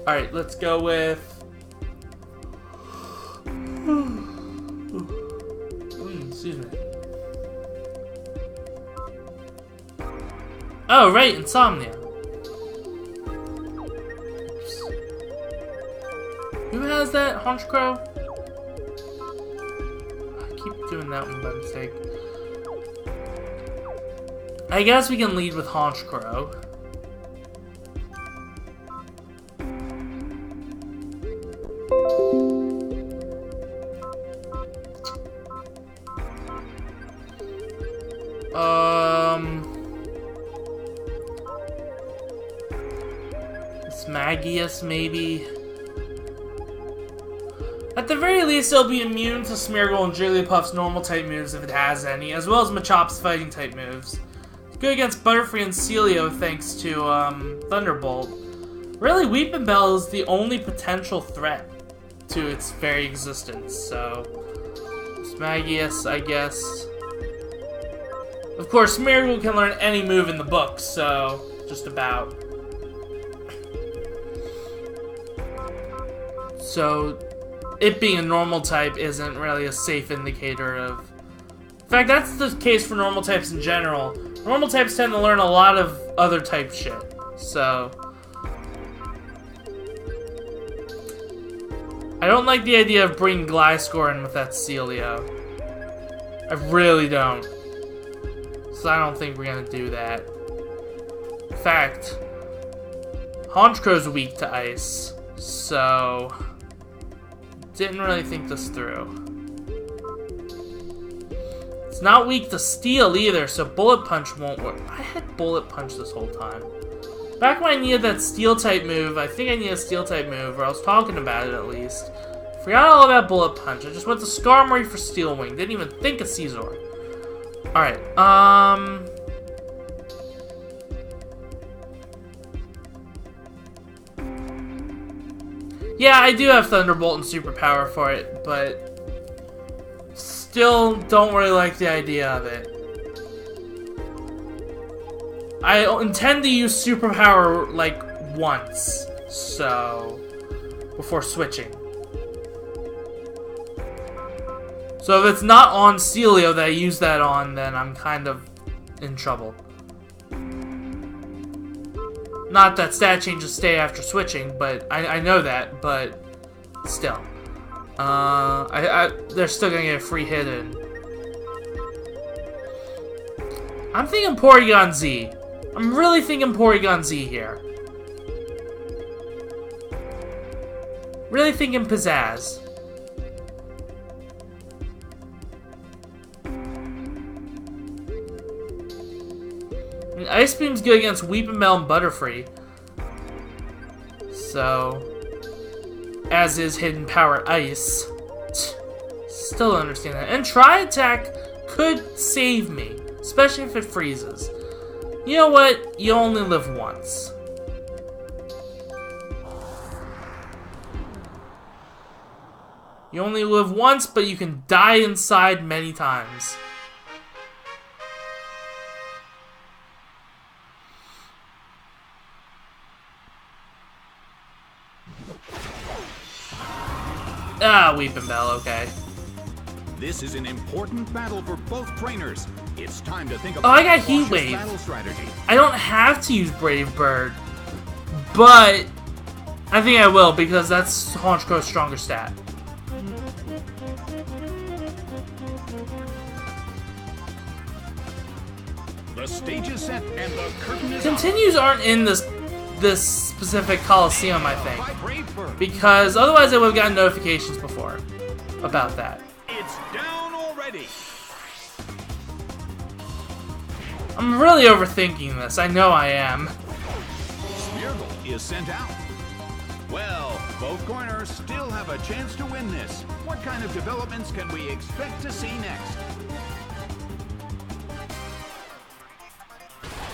Alright, let's go with... excuse me. Oh, right, Insomnia. Who has that? Honchkrow? I keep doing that one by mistake. I guess we can lead with Honchkrow. Mismagius, maybe? At the very least, it'll be immune to Smeargle and Jigglypuff's normal-type moves if it has any, as well as Machops' fighting-type moves. It's good against Butterfree and Celio thanks to Thunderbolt. Really, Weepinbell is the only potential threat to its very existence, so... Mismagius, I guess. Of course, Smeargle can learn any move in the book, so... just about. So... it being a normal type isn't really a safe indicator of... In fact, that's the case for normal types in general. Normal types tend to learn a lot of other type shit, so... I don't like the idea of bringing Gliscor in with that Celio. I really don't. So I don't think we're gonna do that. In fact, Honchkrow's weak to ice, so... didn't really think this through. It's not weak to Steel either, so Bullet Punch won't work. I had Bullet Punch this whole time. Back when I needed that Steel-type move, I think I needed a Steel-type move, or I was talking about it at least. Forgot all about Bullet Punch. I just went to Skarmory for Steel Wing. Didn't even think of Scizor. Alright, Yeah, I do have Thunderbolt and Superpower for it, but still don't really like the idea of it. I intend to use Superpower, like, once, so... before switching. So if it's not on Celio that I use that on, then I'm kind of in trouble. Not that stat changes stay after switching, but I know that, but still. They're still gonna get a free hit in. I'm thinking Porygon Z. I'm really thinking Porygon Z here. Really thinking Pizzazz. And Ice Beam's good against Weepinbell and Butterfree. So... as is Hidden Power Ice. Still don't understand that. And Tri-Attack could save me. Especially if it freezes. You know what? You only live once. You only live once, but you can die inside many times. Ah, Weepinbell, okay. This is an important battle for both trainers. It's time to think about I got Heat Wave. battle strategy. I don't have to use Brave Bird, but I think I will because that's Honchkro's stronger stat. The stage is set and the curtain is Continues aren't in this specific Coliseum, I up. think, By Brave Bird. because otherwise I would have gotten notifications before about that. It's down already. I'm really overthinking this. I know I am. Smeargle is sent out. Well, both corners still have a chance to win this. What kind of developments can we expect to see next?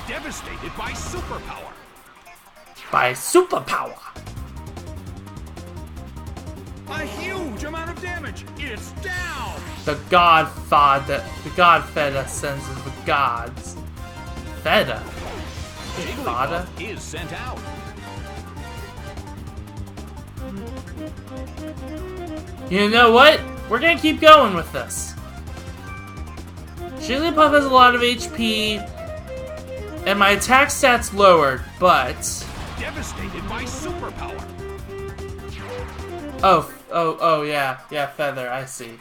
Devastated by Superpower. By Superpower. A huge amount of damage. It's down. The Godfather, the Godfeda sends the gods. Feda? Fada? Jigglypuff is sent out. You know what? We're gonna keep going with this. Jigglypuff has a lot of HP, and my attack stat's lowered, but... Devastated by Superpower. Oh, yeah, Feather, I see.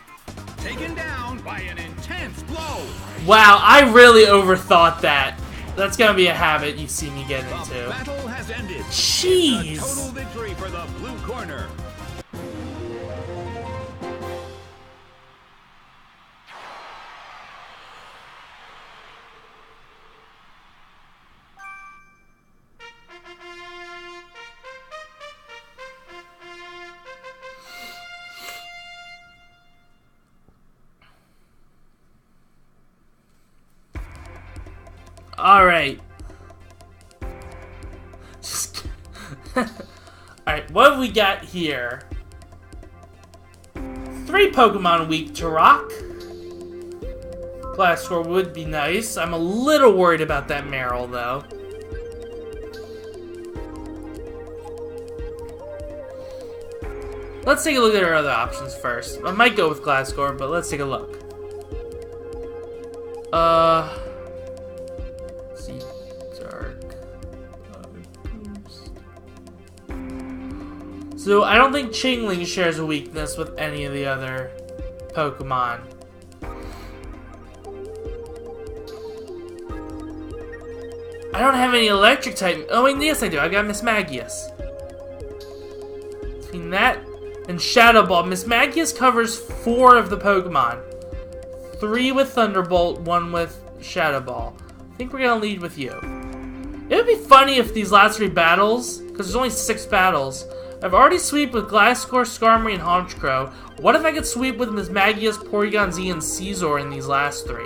Taken down by an intense blow. Wow, I really overthought that. That's gonna be a habit you see me get The into. battle has ended. Jeez! It's a total victory for the blue corner. Alright. Alright, what have we got here? 3 Pokemon weak to rock. Glasgow would be nice. I'm a little worried about that Meryl, though. Let's take a look at our other options first. I might go with Glasgow, but let's take a look. See, Dark. Boost. So, I don't think Chingling shares a weakness with any of the other Pokemon. I don't have any electric type. Oh, wait, yes, I do. I got Mismagius. Between that and Shadow Ball, Mismagius covers 4 of the Pokemon. 3 with Thunderbolt, 1 with Shadow Ball. I think we're gonna lead with you. It would be funny if these last 3 battles, because there's only 6 battles, I've already sweeped with Glasgow, Skarmory, and Honchkrow. What if I could sweep with Mismagius, Porygon Z, and Caesar in these last 3?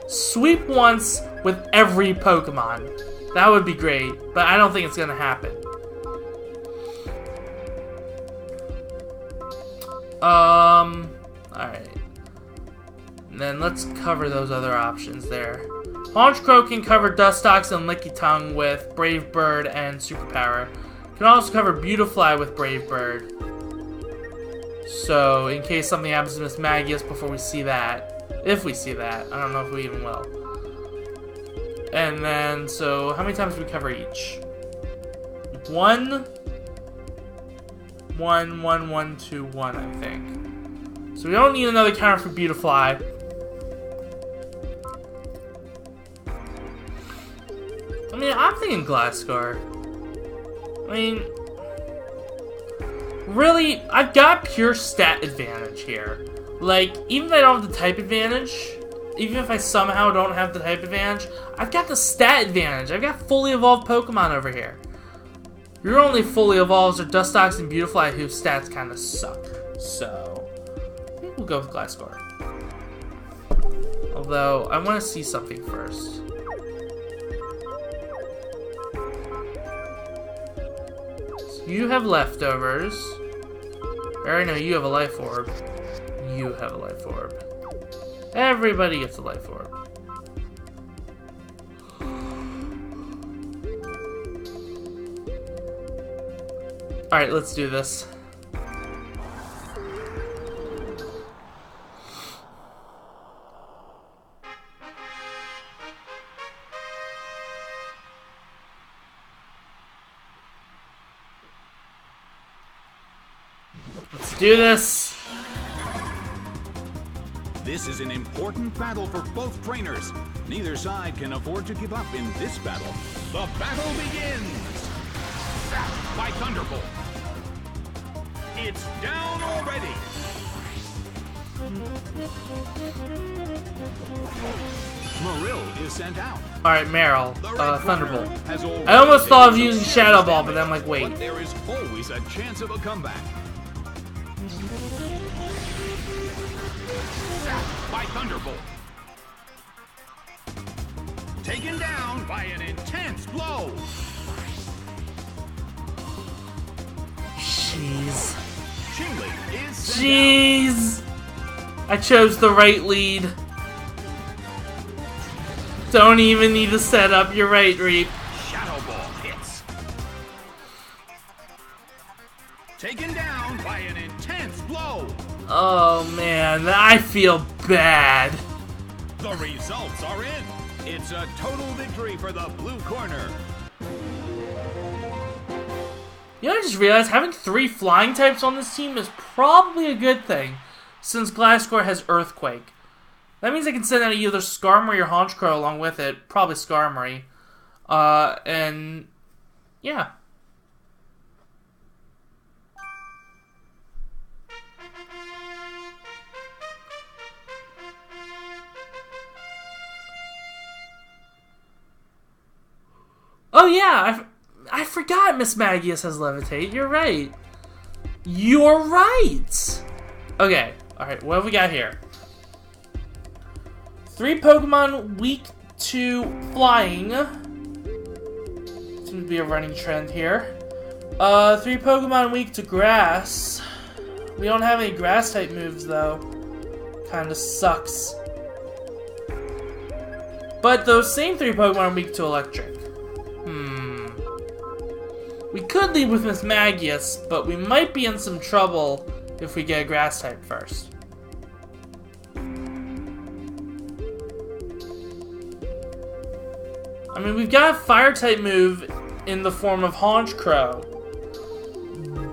Sweep once with every Pokemon. That would be great, but I don't think it's gonna happen. Alright. Then let's cover those other options there. Honchkrow can cover Dustox and Lickitung with Brave Bird and Superpower. Can also cover Beautifly with Brave Bird. So, in case something happens to Miss Magius before we see that. If we see that. I don't know if we even will. And then, so, how many times do we cover each? 1, 1, 1, 1, 2, 1, I think. So we don't need another counter for Beautifly. I mean, I'm thinking Glasgow. I mean, really, I've got pure stat advantage here. Like, even if I don't have the type advantage, even if I somehow don't have the type advantage, I've got the stat advantage. I've got fully evolved Pokemon over here. Your only fully evolved are Dustox and Beautifly, whose stats kind of suck. So, I think we'll go with Glasgow. Although, I want to see something first. You have leftovers. I already know you have a life orb. You have a life orb. Everybody gets a life orb. Alright, let's do this. Let's do this. This is an important battle for both trainers. Neither side can afford to give up in this battle. The battle begins! Zapped by Thunderbolt. It's down already. Marill is sent out. Alright, Meryl. The red Thunderbolt. corner has already I almost thought of taken using some Shadow Ball, damage, but then I'm like, wait. But there is always a chance of a comeback. Zapped by Thunderbolt. Taken down by an intense blow. Jeez. Chingling is sent Jeez. I chose the right lead. Don't even need to set up. You're right, Reap. out. Shadow Ball hits. Taken down by an intense blow. Oh man, I feel bad. The results are in. It's a total victory for the blue corner. You know, I just realized having 3 flying types on this team is probably a good thing, since Glasgow has Earthquake. That means I can send out either Skarmory or Honchkrow along with it. Probably Skarmory. And yeah. Oh yeah, I forgot Miss Magius has Levitate. You're right. You're right. Okay, alright, what have we got here? 3 Pokemon weak to flying. Seems to be a running trend here. 3 Pokemon weak to grass. We don't have any grass type moves though. Kinda sucks. But those same 3 Pokemon are weak to electric. We could lead with Miss Magius, but we might be in some trouble if we get a grass type first. I mean, we've got a fire type move in the form of Honchkrow,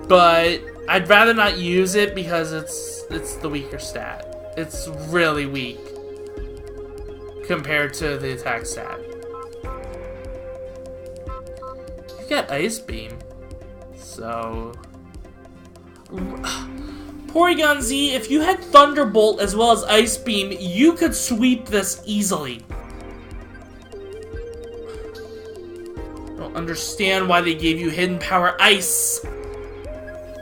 but I'd rather not use it because it's the weaker stat. It's really weak compared to the attack stat. You've got Ice Beam, so Porygon Z, if you had Thunderbolt as well as Ice Beam, you could sweep this easily. I don't understand why they gave you Hidden Power Ice.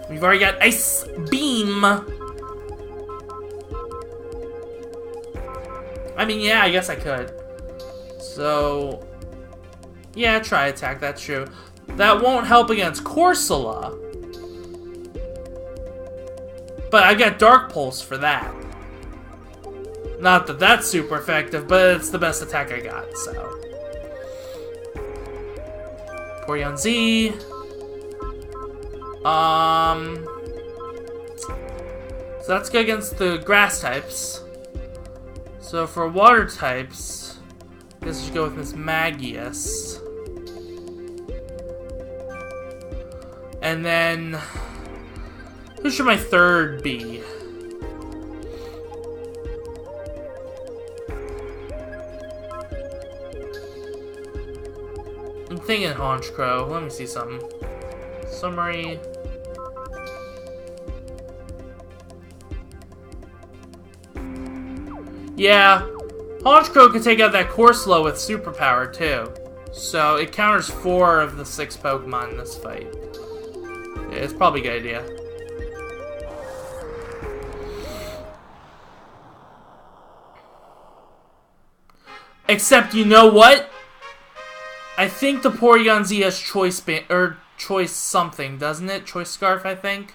We've already got Ice Beam. I mean, yeah, I guess I could. So, yeah, try attack, that's true. That won't help against Corsola. But I got Dark Pulse for that. Not that that's super effective, but it's the best attack I got, so. Porygon Z. So that's good against the grass types. So for water types, I guess we should go with Miss Magius. And then, who should my third be? I'm thinking Honchkrow. Let me see something. Summary. Yeah, Honchkrow can take out that Corsola with superpower too. So it counters 4 of the 6 Pokemon in this fight. Yeah, it's probably a good idea. Except, you know what? I think the Porygon Z has Choice Band, or Choice something, doesn't it? Choice Scarf, I think?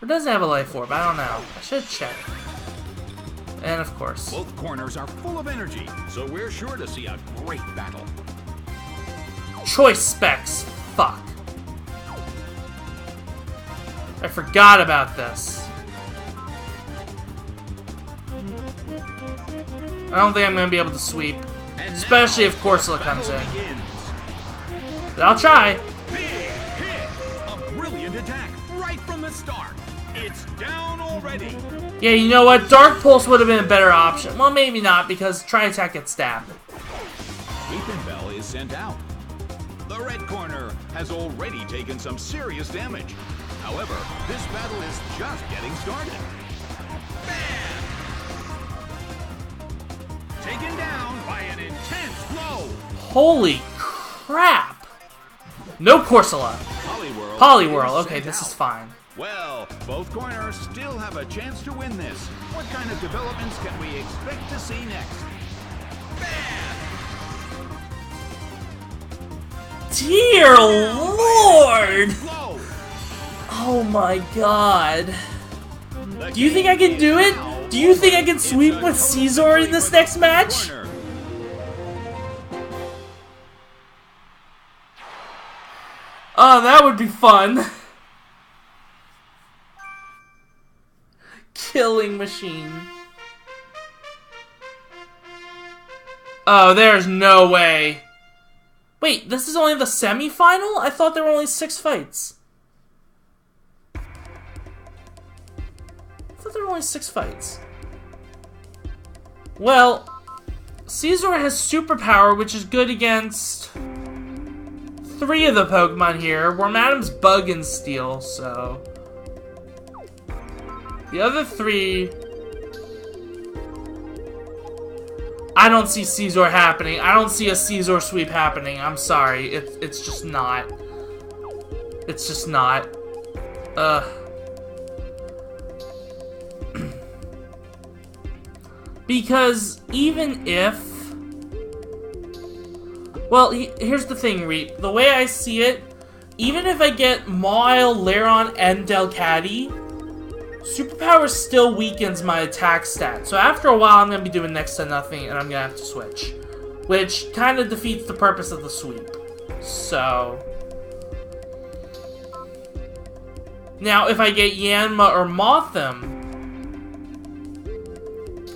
Or does it have a Life Orb? I don't know. I should check. And of course. Both corners are full of energy, so we're sure to see a great battle. Choice Specs. Fuck. I forgot about this. I don't think I'm going to be able to sweep. Especially if Corsola comes in. But I'll try. Big hit! A brilliant attack right from the start. It's down already. Yeah, you know what? Dark Pulse would have been a better option. Well, maybe not, because Tri-Attack gets stabbed. Weepinbell is sent out. The red corner has already taken some serious damage. However, this battle is just getting started. Bam! Taken down by an intense blow. Holy crap! No Corsola. Poliwhirl. Okay, this is fine. Well, both corners still have a chance to win this. What kind of developments can we expect to see next? Bam! Dear Lord! Blow. Oh my god. The Do you think I can do it? Do you think I can sweep with Scizor in this next match? corner. Oh, that would be fun. Killing Machine. Oh, there's no way. Wait, this is only the semi-final? I thought there were only 6 fights. I thought there were only 6 fights. Well, Scizor has superpower, which is good against 3 of the Pokemon here. Wormadam's Bug and Steel, so... The other 3... I don't see Scizor happening. I don't see a Scizor sweep happening. I'm sorry. It's just not. It's just not. Because even if... Well, here's the thing, Reap. The way I see it, even if I get Mawile, Lairon, and Delcatty, Superpower still weakens my attack stat. So after a while, I'm going to be doing next to nothing, and I'm going to have to switch. Which kind of defeats the purpose of the sweep. So... Now, if I get Yanma or Mothim,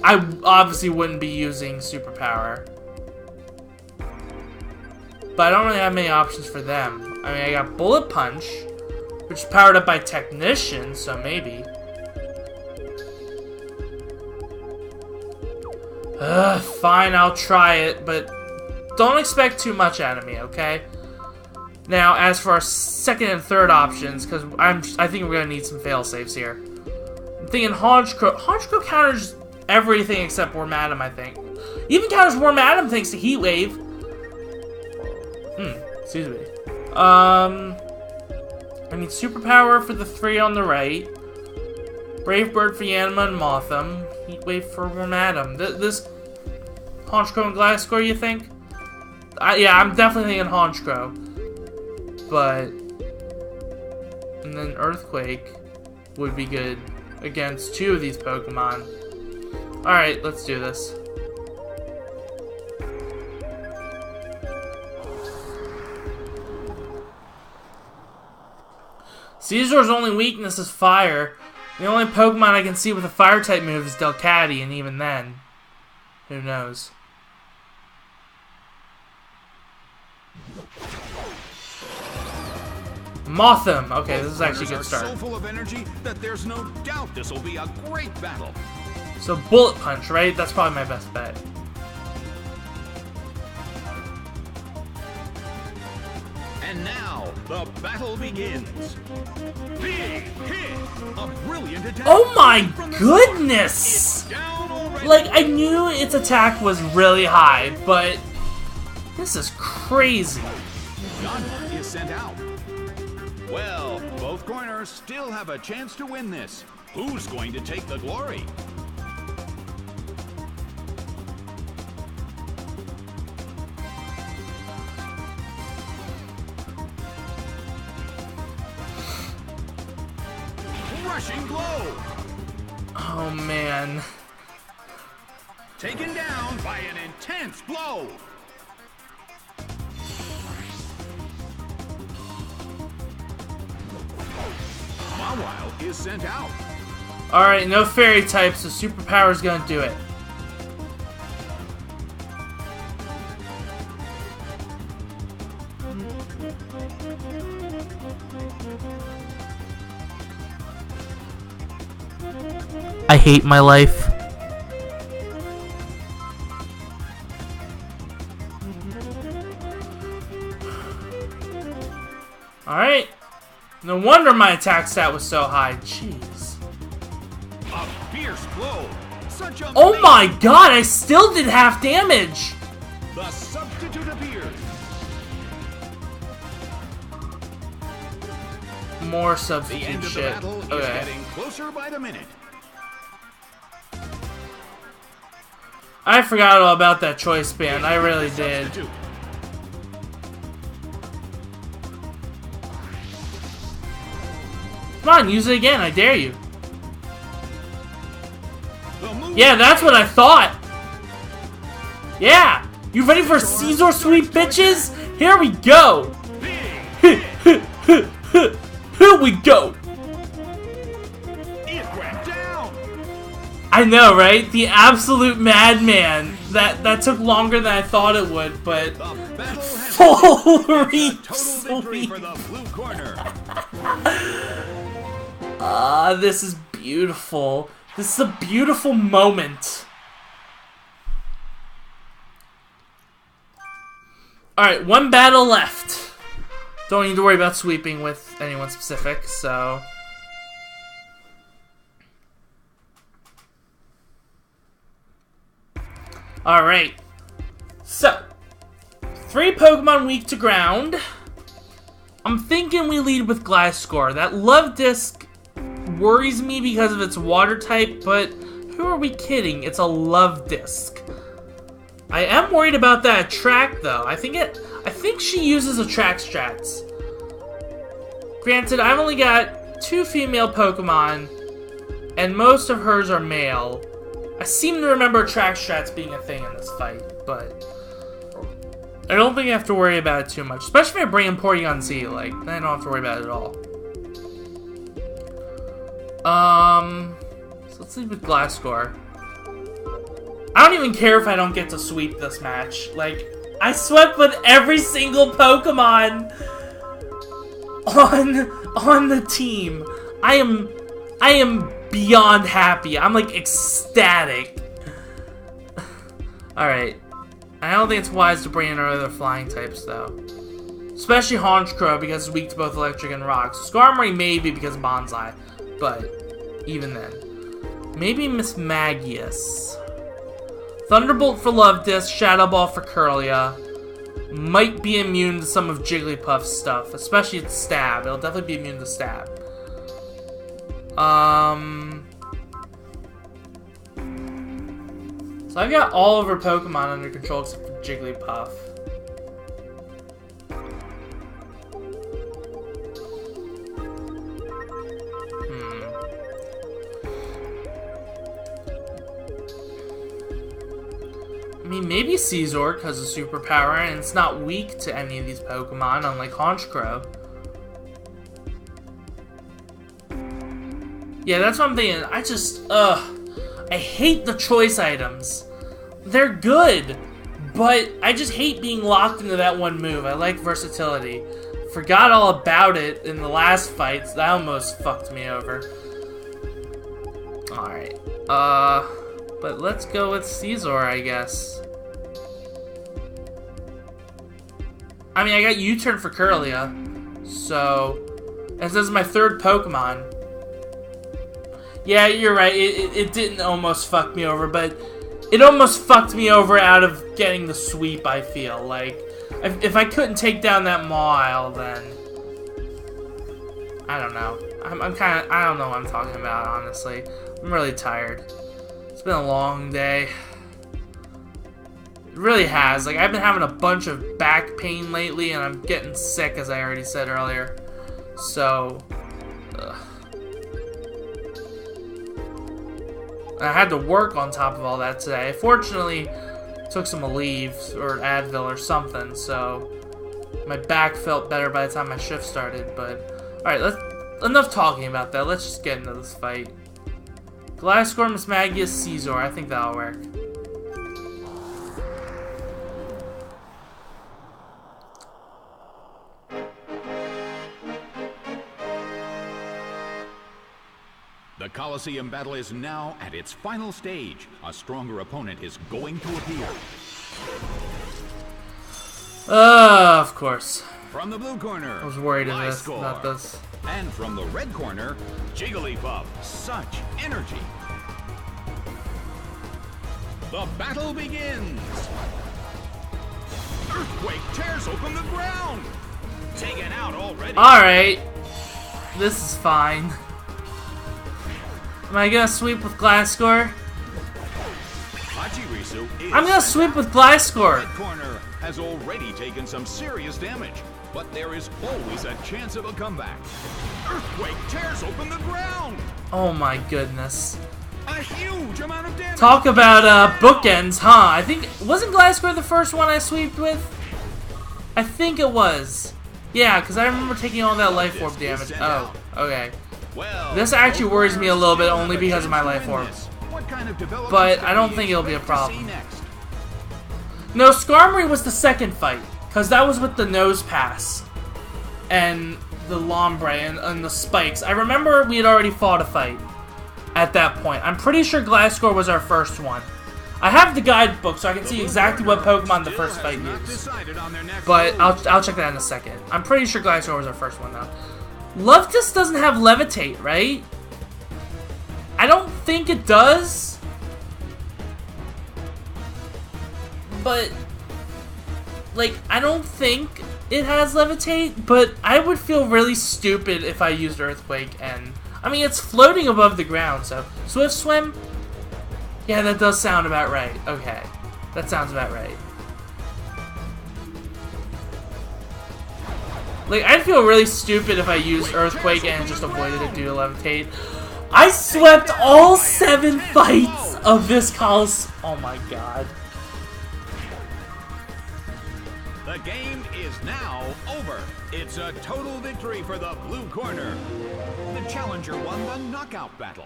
I obviously wouldn't be using Superpower. But I don't really have many options for them. I mean, I got Bullet Punch, which is powered up by Technician, so maybe. Fine, I'll try it, but don't expect too much out of me, okay? Now, as for our second and third options, because I think we're gonna need some fail-safes here. I'm thinking Honchkrow. Honchkrow counters everything except Wormadam, I think. Even counters Wormadam thanks to Heat Wave. Excuse me. I need Superpower for the 3 on the right. Brave Bird for Yanma and Mothim. Heat Wave for Wormadam. This Honchkrow and Gliscor, you think? Yeah, I'm definitely thinking Honchkrow. But... And then Earthquake would be good against 2 of these Pokemon. Alright, let's do this. Caesar's only weakness is fire. The only Pokemon I can see with a fire-type move is Delcatty, and even then, who knows? Mothim! Okay, this is actually a good start. So full of energy that there's no doubt this will be a great battle. So Bullet Punch, right? That's probably my best bet. And now, the battle begins. Big hit! A brilliant attack! Oh my goodness! Like, I knew its attack was really high, but this is crazy. Yanma is sent out. Well, both corners still have a chance to win this. Who's going to take the glory? Rushing blow! Oh man. Taken down by an intense blow! Mawile is sent out. Alright, no fairy types, so Superpower's gonna do it. I hate my life. Alright. No wonder my attack stat was so high. Jeez. A fierce blow. Such a Oh my god, I still did half damage. The substitute appears. More The substitute end of the shit. battle is Okay. getting closer by the minute. I forgot all about that choice band. I really did. Substitute. Come on, use it again. I dare you. The move Yeah, that's what I thought. Yeah. You ready for Caesar, sweet bitches? Here we go. big Here we go. it went down. I know, right? The absolute madman. That took longer than I thought it would, but The battle has holy total victory sweet. for the blue corner. This is beautiful. This is a beautiful moment. Alright, 1 battle left. Don't need to worry about sweeping with anyone specific, so... Alright. So, 3 Pokemon weak to ground. I'm thinking we lead with Gliscor. That Love Disc worries me because of its water type, but who are we kidding? It's a Love Disc. I am worried about that Attract though. I think she uses Attract strats. Granted, I've only got 2 female Pokemon, and most of hers are male. I seem to remember Attract strats being a thing in this fight, but I don't think I have to worry about it too much. Especially if I bring in Porygon Z, like, then I don't have to worry about it at all. So let's leave with Gliscor. I don't even care if I don't get to sweep this match. Like, I swept with every single Pokemon on the team. I am beyond happy. I'm like ecstatic. Alright. I don't think it's wise to bring in our other flying types though. Especially Honchkrow because it's weak to both electric and rocks. Skarmory maybe because of Bonsai. But even then. Maybe Mismagius. Thunderbolt for Love Disc, Shadow Ball for Kirlia. Might be immune to some of Jigglypuff's stuff, especially its stab. It'll definitely be immune to stab. So I've got all of her Pokemon under control except for Jigglypuff. I mean, maybe Scizor because of superpower, and it's not weak to any of these Pokemon, unlike Honchkrow. Yeah, that's what I'm thinking. I hate the choice items. They're good, but I just hate being locked into that one move. I like versatility. Forgot all about it in the last fight, so that almost fucked me over. Alright, but let's go with Scizor, I guess. I mean, I got U-turn for Kirlia, so... And this is my third Pokemon. Yeah, you're right, it didn't almost fuck me over, but it almost fucked me over out of getting the sweep, I feel. Like, if I couldn't take down that Mawile, then... I don't know. I don't know what I'm talking about, honestly. I'm really tired. It's been a long day. It really has. Like, I've been having a bunch of back pain lately, and I'm getting sick, as I already said earlier. So... I had to work on top of all that today. Fortunately, took some leave or Advil or something, so my back felt better by the time my shift started. But alright, enough talking about that. Let's just get into this fight. Gliscor, Mismagius, Scizor. I think that'll work. The Colosseum battle is now at its final stage. A stronger opponent is going to appear. Of course. From the blue corner, I was worried about this. And from the red corner, Jigglypuff. Such energy. The battle begins. Earthquake tears open the ground. Taken out already. Alright. This is fine. Am I gonna sweep with Gliscor? I'm gonna sweep with Gliscor. Red corner has already taken some serious damage, but there is always a chance of a comeback. Earthquake tears open the ground. Oh my goodness. A huge amount of damage. Talk about bookends, huh? I think wasn't Gliscor the first one I sweeped with? I think it was. Yeah, because I remember taking all that life orb damage. Oh, okay. Well, this actually worries me a little bit only because of my life orb. But I don't think it'll be a problem. No, Skarmory was the second fight, because that was with the Nose Pass and the Lombre and the spikes. I remember we had already fought a fight at that point. I'm pretty sure Gliscor was our first one. I have the guidebook so I can see exactly what Pokemon the first fight used. But I'll check that in a second. I'm pretty sure Gliscor was our first one though. Loftus doesn't have Levitate, right? I don't think it does. But, like, I don't think it has Levitate, but I would feel really stupid if I used Earthquake and... I mean, it's floating above the ground, so... Swift Swim? Yeah, that does sound about right. Okay. That sounds about right. Like, I'd feel really stupid if I used Earthquake and just avoided it due to Levitate. I swept all 7 fights of this Colosseum. Oh my god. The game is now over. It's a total victory for the blue corner. The challenger won the knockout battle.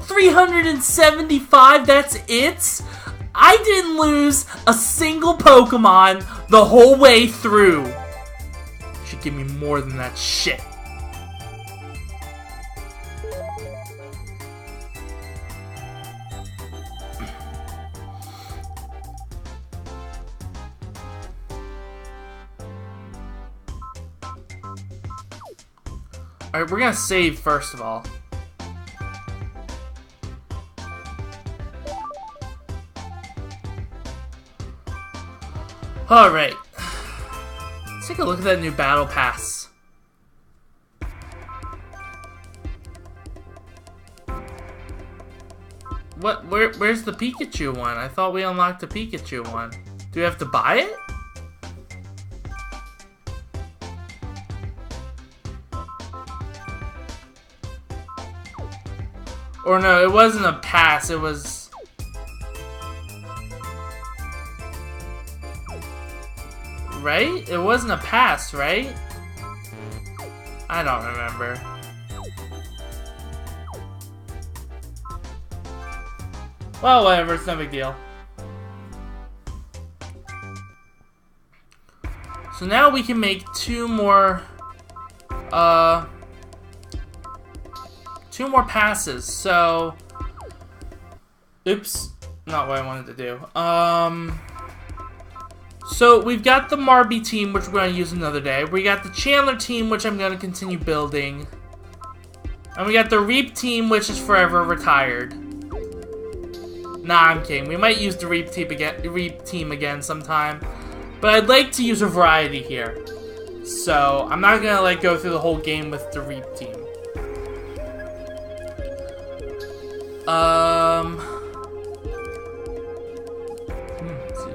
375, that's it? I didn't lose a single Pokemon the whole way through. You should give me more than that shit. Alright, we're gonna save first of all. Alright. Let's take a look at that new battle pass. What? Where's the Pikachu one? I thought we unlocked the Pikachu one. Do we have to buy it? Or no, it wasn't a pass, it was... Right? It wasn't a pass, right? I don't remember. Well, whatever, it's no big deal. So now we can make two more passes. So, oops, not what I wanted to do. So we've got the Marby team, which we're going to use another day. We got the Chandler team, which I'm going to continue building. And we got the Reap team, which is forever retired. Nah, I'm kidding. We might use the Reap team again sometime. But I'd like to use a variety here. So I'm not going to like go through the whole game with the Reap team. Let's see.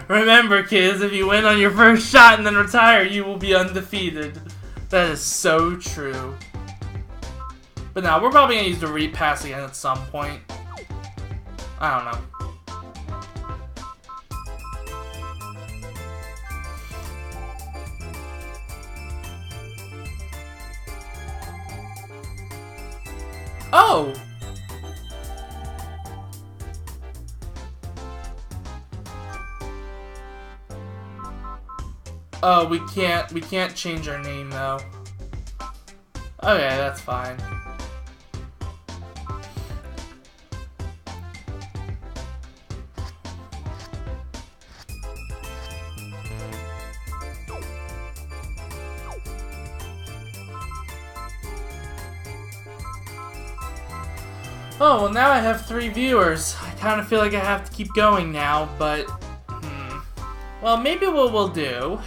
Remember, kids, if you win on your first shot and then retire, you will be undefeated. That is so true. But now we're probably gonna use the Reap pass again at some point. I don't know. Oh! Oh, we can't change our name though. Okay, that's fine. Oh, well now I have 3 viewers. I kind of feel like I have to keep going now, but... Well, maybe what we'll do...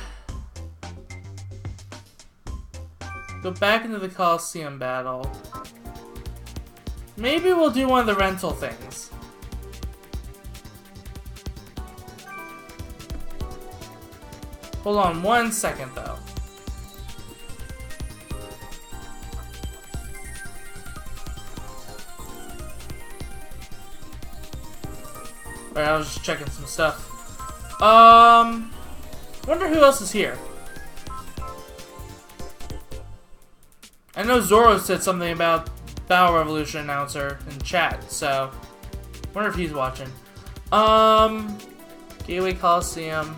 Go back into the Coliseum battle. Maybe we'll do one of the rental things. Hold on 1 second, though. Alright, I was just checking some stuff. Wonder who else is here. I know Zoro said something about Battle Revolution announcer in chat, so wonder if he's watching. Gateway Coliseum.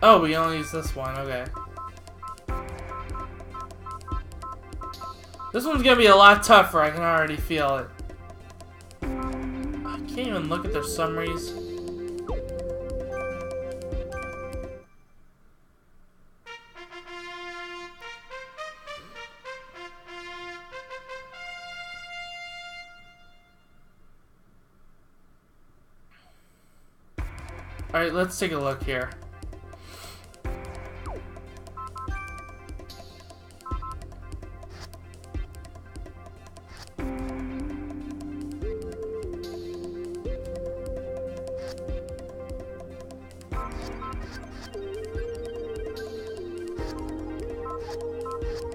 Oh, we only use this one, okay. This one's gonna be a lot tougher, I can already feel it. I can't even look at their summaries. Alright, let's take a look here.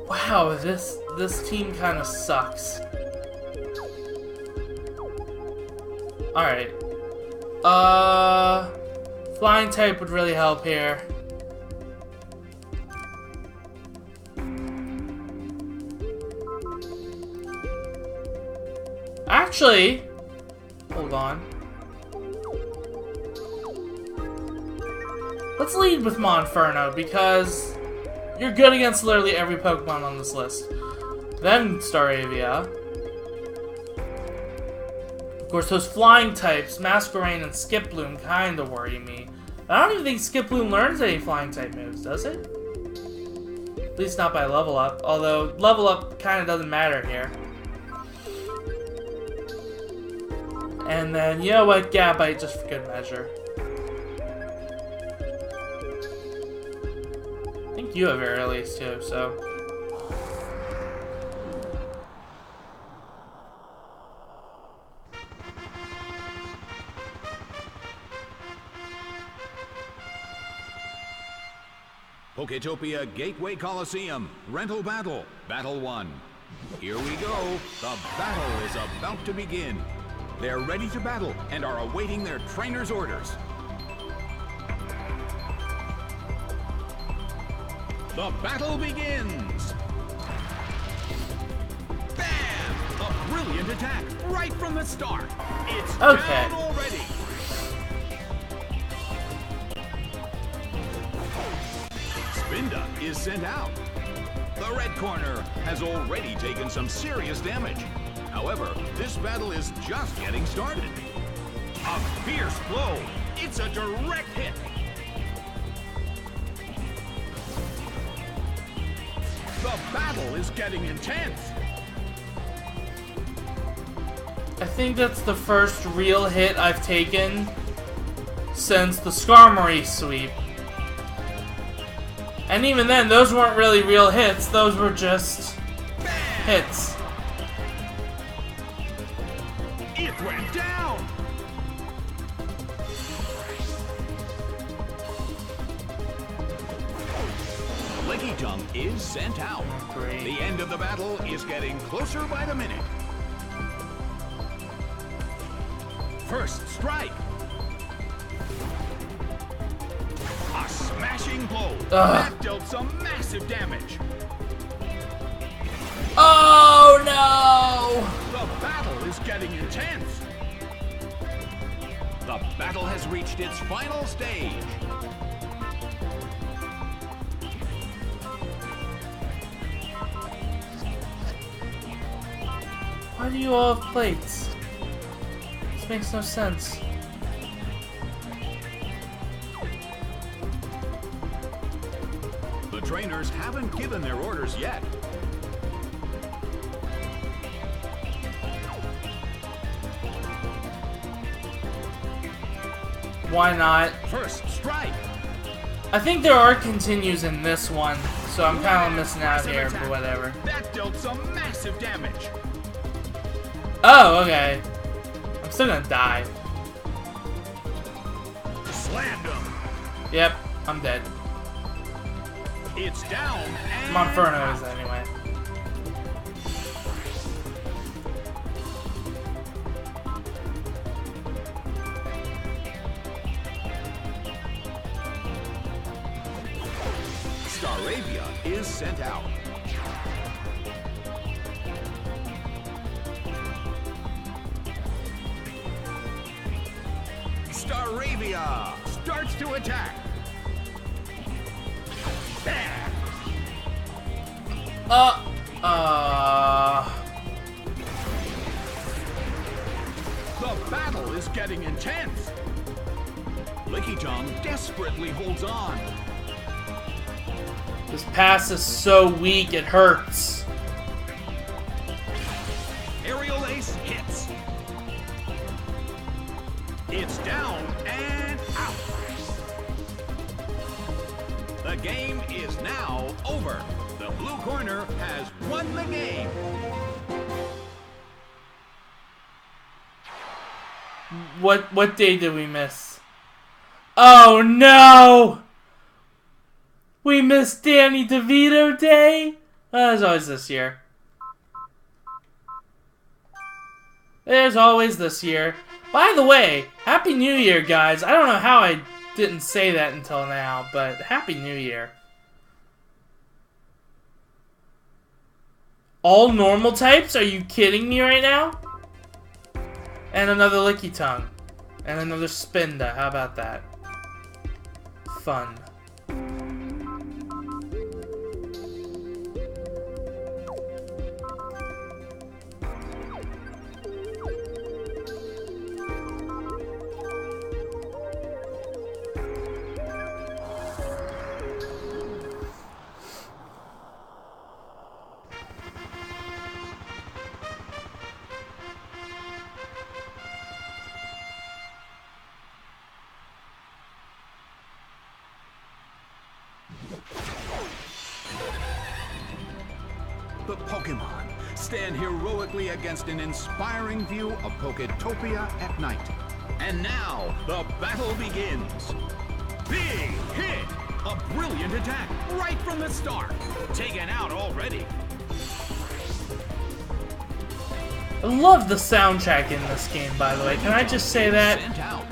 Wow, this team kind of sucks. Alright. Flying type would really help here. Actually, hold on. Let's lead with Monferno because you're good against literally every Pokemon on this list. Then Staravia. Of course, those flying types, Masquerain and Skiploom, kinda worry me. I don't even think Skiploom learns any flying type moves, does it? At least not by level up. Although, level up kind of doesn't matter here. And then, you know what? Gabite just for good measure. I think you have aerial ace too, so... Poketopia Gateway Coliseum, Rental Battle, Battle 1. Here we go. The battle is about to begin. They're ready to battle and are awaiting their trainer's orders. The battle begins! Bam! A brilliant attack right from the start. It's down already. Spinda is sent out. The red corner has already taken some serious damage. However, this battle is just getting started. A fierce blow. It's a direct hit. The battle is getting intense. I think that's the first real hit I've taken since the Skarmory sweep. And even then, those weren't really real hits. Those were just hits. It went down. Lickitung is sent out. Great. The end of the battle is getting closer by the minute. First strike. A smashing blow. That dealt some massive damage. Oh no! The battle is getting intense. The battle has reached its final stage. Why do you all have plates? This makes no sense. The trainers haven't given their orders yet. Why not? First strike. I think there are continues in this one, so I'm kind of missing out here, but whatever. That dealt some massive damage. Oh, okay. I'm still gonna die. Slammed him. Yep, I'm dead. It's down and Monferno is anyway. Staravia is sent out. Staravia starts to attack. Bam! The battle is getting intense. Lickitung desperately holds on. This pass is so weak, it hurts. Aerial Ace hits. It's down and out. The game is now over. The blue corner has won the game. What day did we miss? Oh no! We missed Danny DeVito Day? As always this year. There's always this year. By the way, Happy New Year, guys. I don't know how I didn't say that until now, but Happy New Year. All normal types? Are you kidding me right now? And another Lickitung. And another Spinda. How about that? Fun. stand heroically against an inspiring view of Poketopia at night. And now, the battle begins. Big hit! A brilliant attack right from the start. Taken out already. I love the soundtrack in this game, by the way. Can I just say that? Sent out.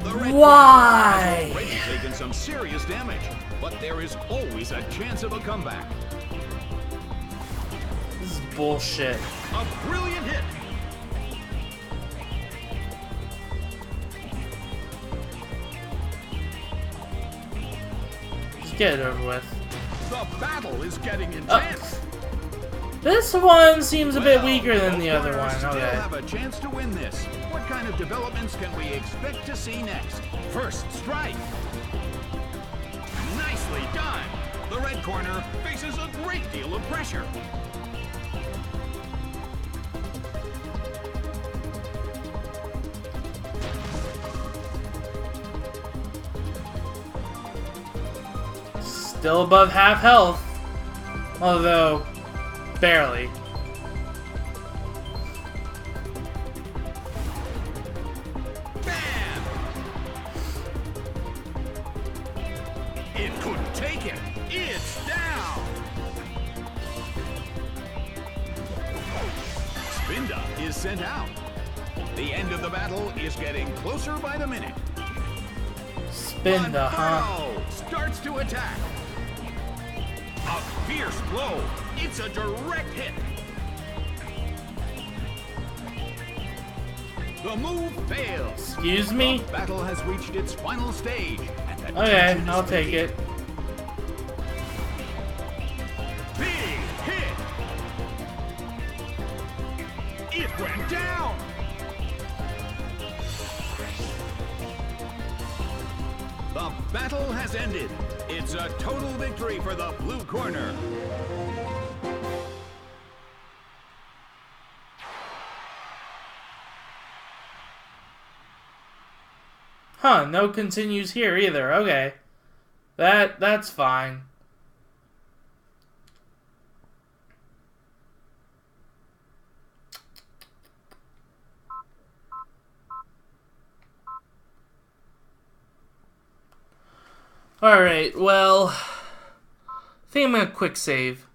The Red Why? Corner has already taken some serious damage, but there is always a chance of a comeback. This is bullshit. A brilliant hit. Let's get it over with. The battle is getting intense. This one seems a bit weaker than the both other one. runners still Okay. have a chance to win this. What kind of developments can we expect to see next? First strike. Nicely done. The red corner faces a great deal of pressure. Still above half health. Although, barely. Bam! It couldn't take it. It's down. Spinda is sent out. The end of the battle is getting closer by the minute. Spinda, huh? Monferno starts to attack. A fierce blow. It's a direct hit. The move fails. Excuse me? The battle has reached its final stage. And the Okay, tension is I'll take building. it. Big hit. It went down. The battle has ended. It's a total victory for the blue corner. Huh, no continues here either. Okay. That's fine. Alright, well, I think I'm gonna quick save.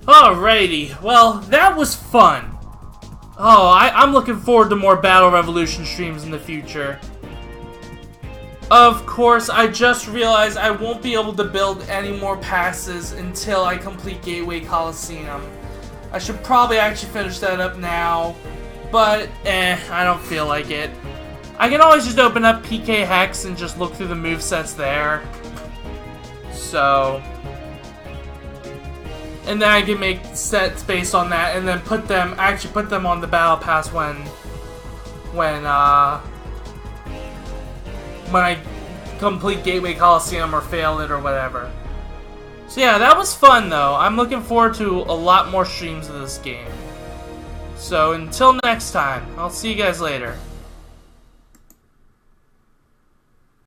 Alrighty, well, that was fun. Oh, I'm looking forward to more Battle Revolution streams in the future. Of course, I just realized I won't be able to build any more passes until I complete Gateway Coliseum. I should probably actually finish that up now, but I don't feel like it. I can always just open up PK Hex and just look through the movesets there. So, and then I can make sets based on that, and then put them on the Battle Pass when I complete Gateway Coliseum or fail it or whatever. So yeah, that was fun though. I'm looking forward to a lot more streams of this game. So until next time, I'll see you guys later.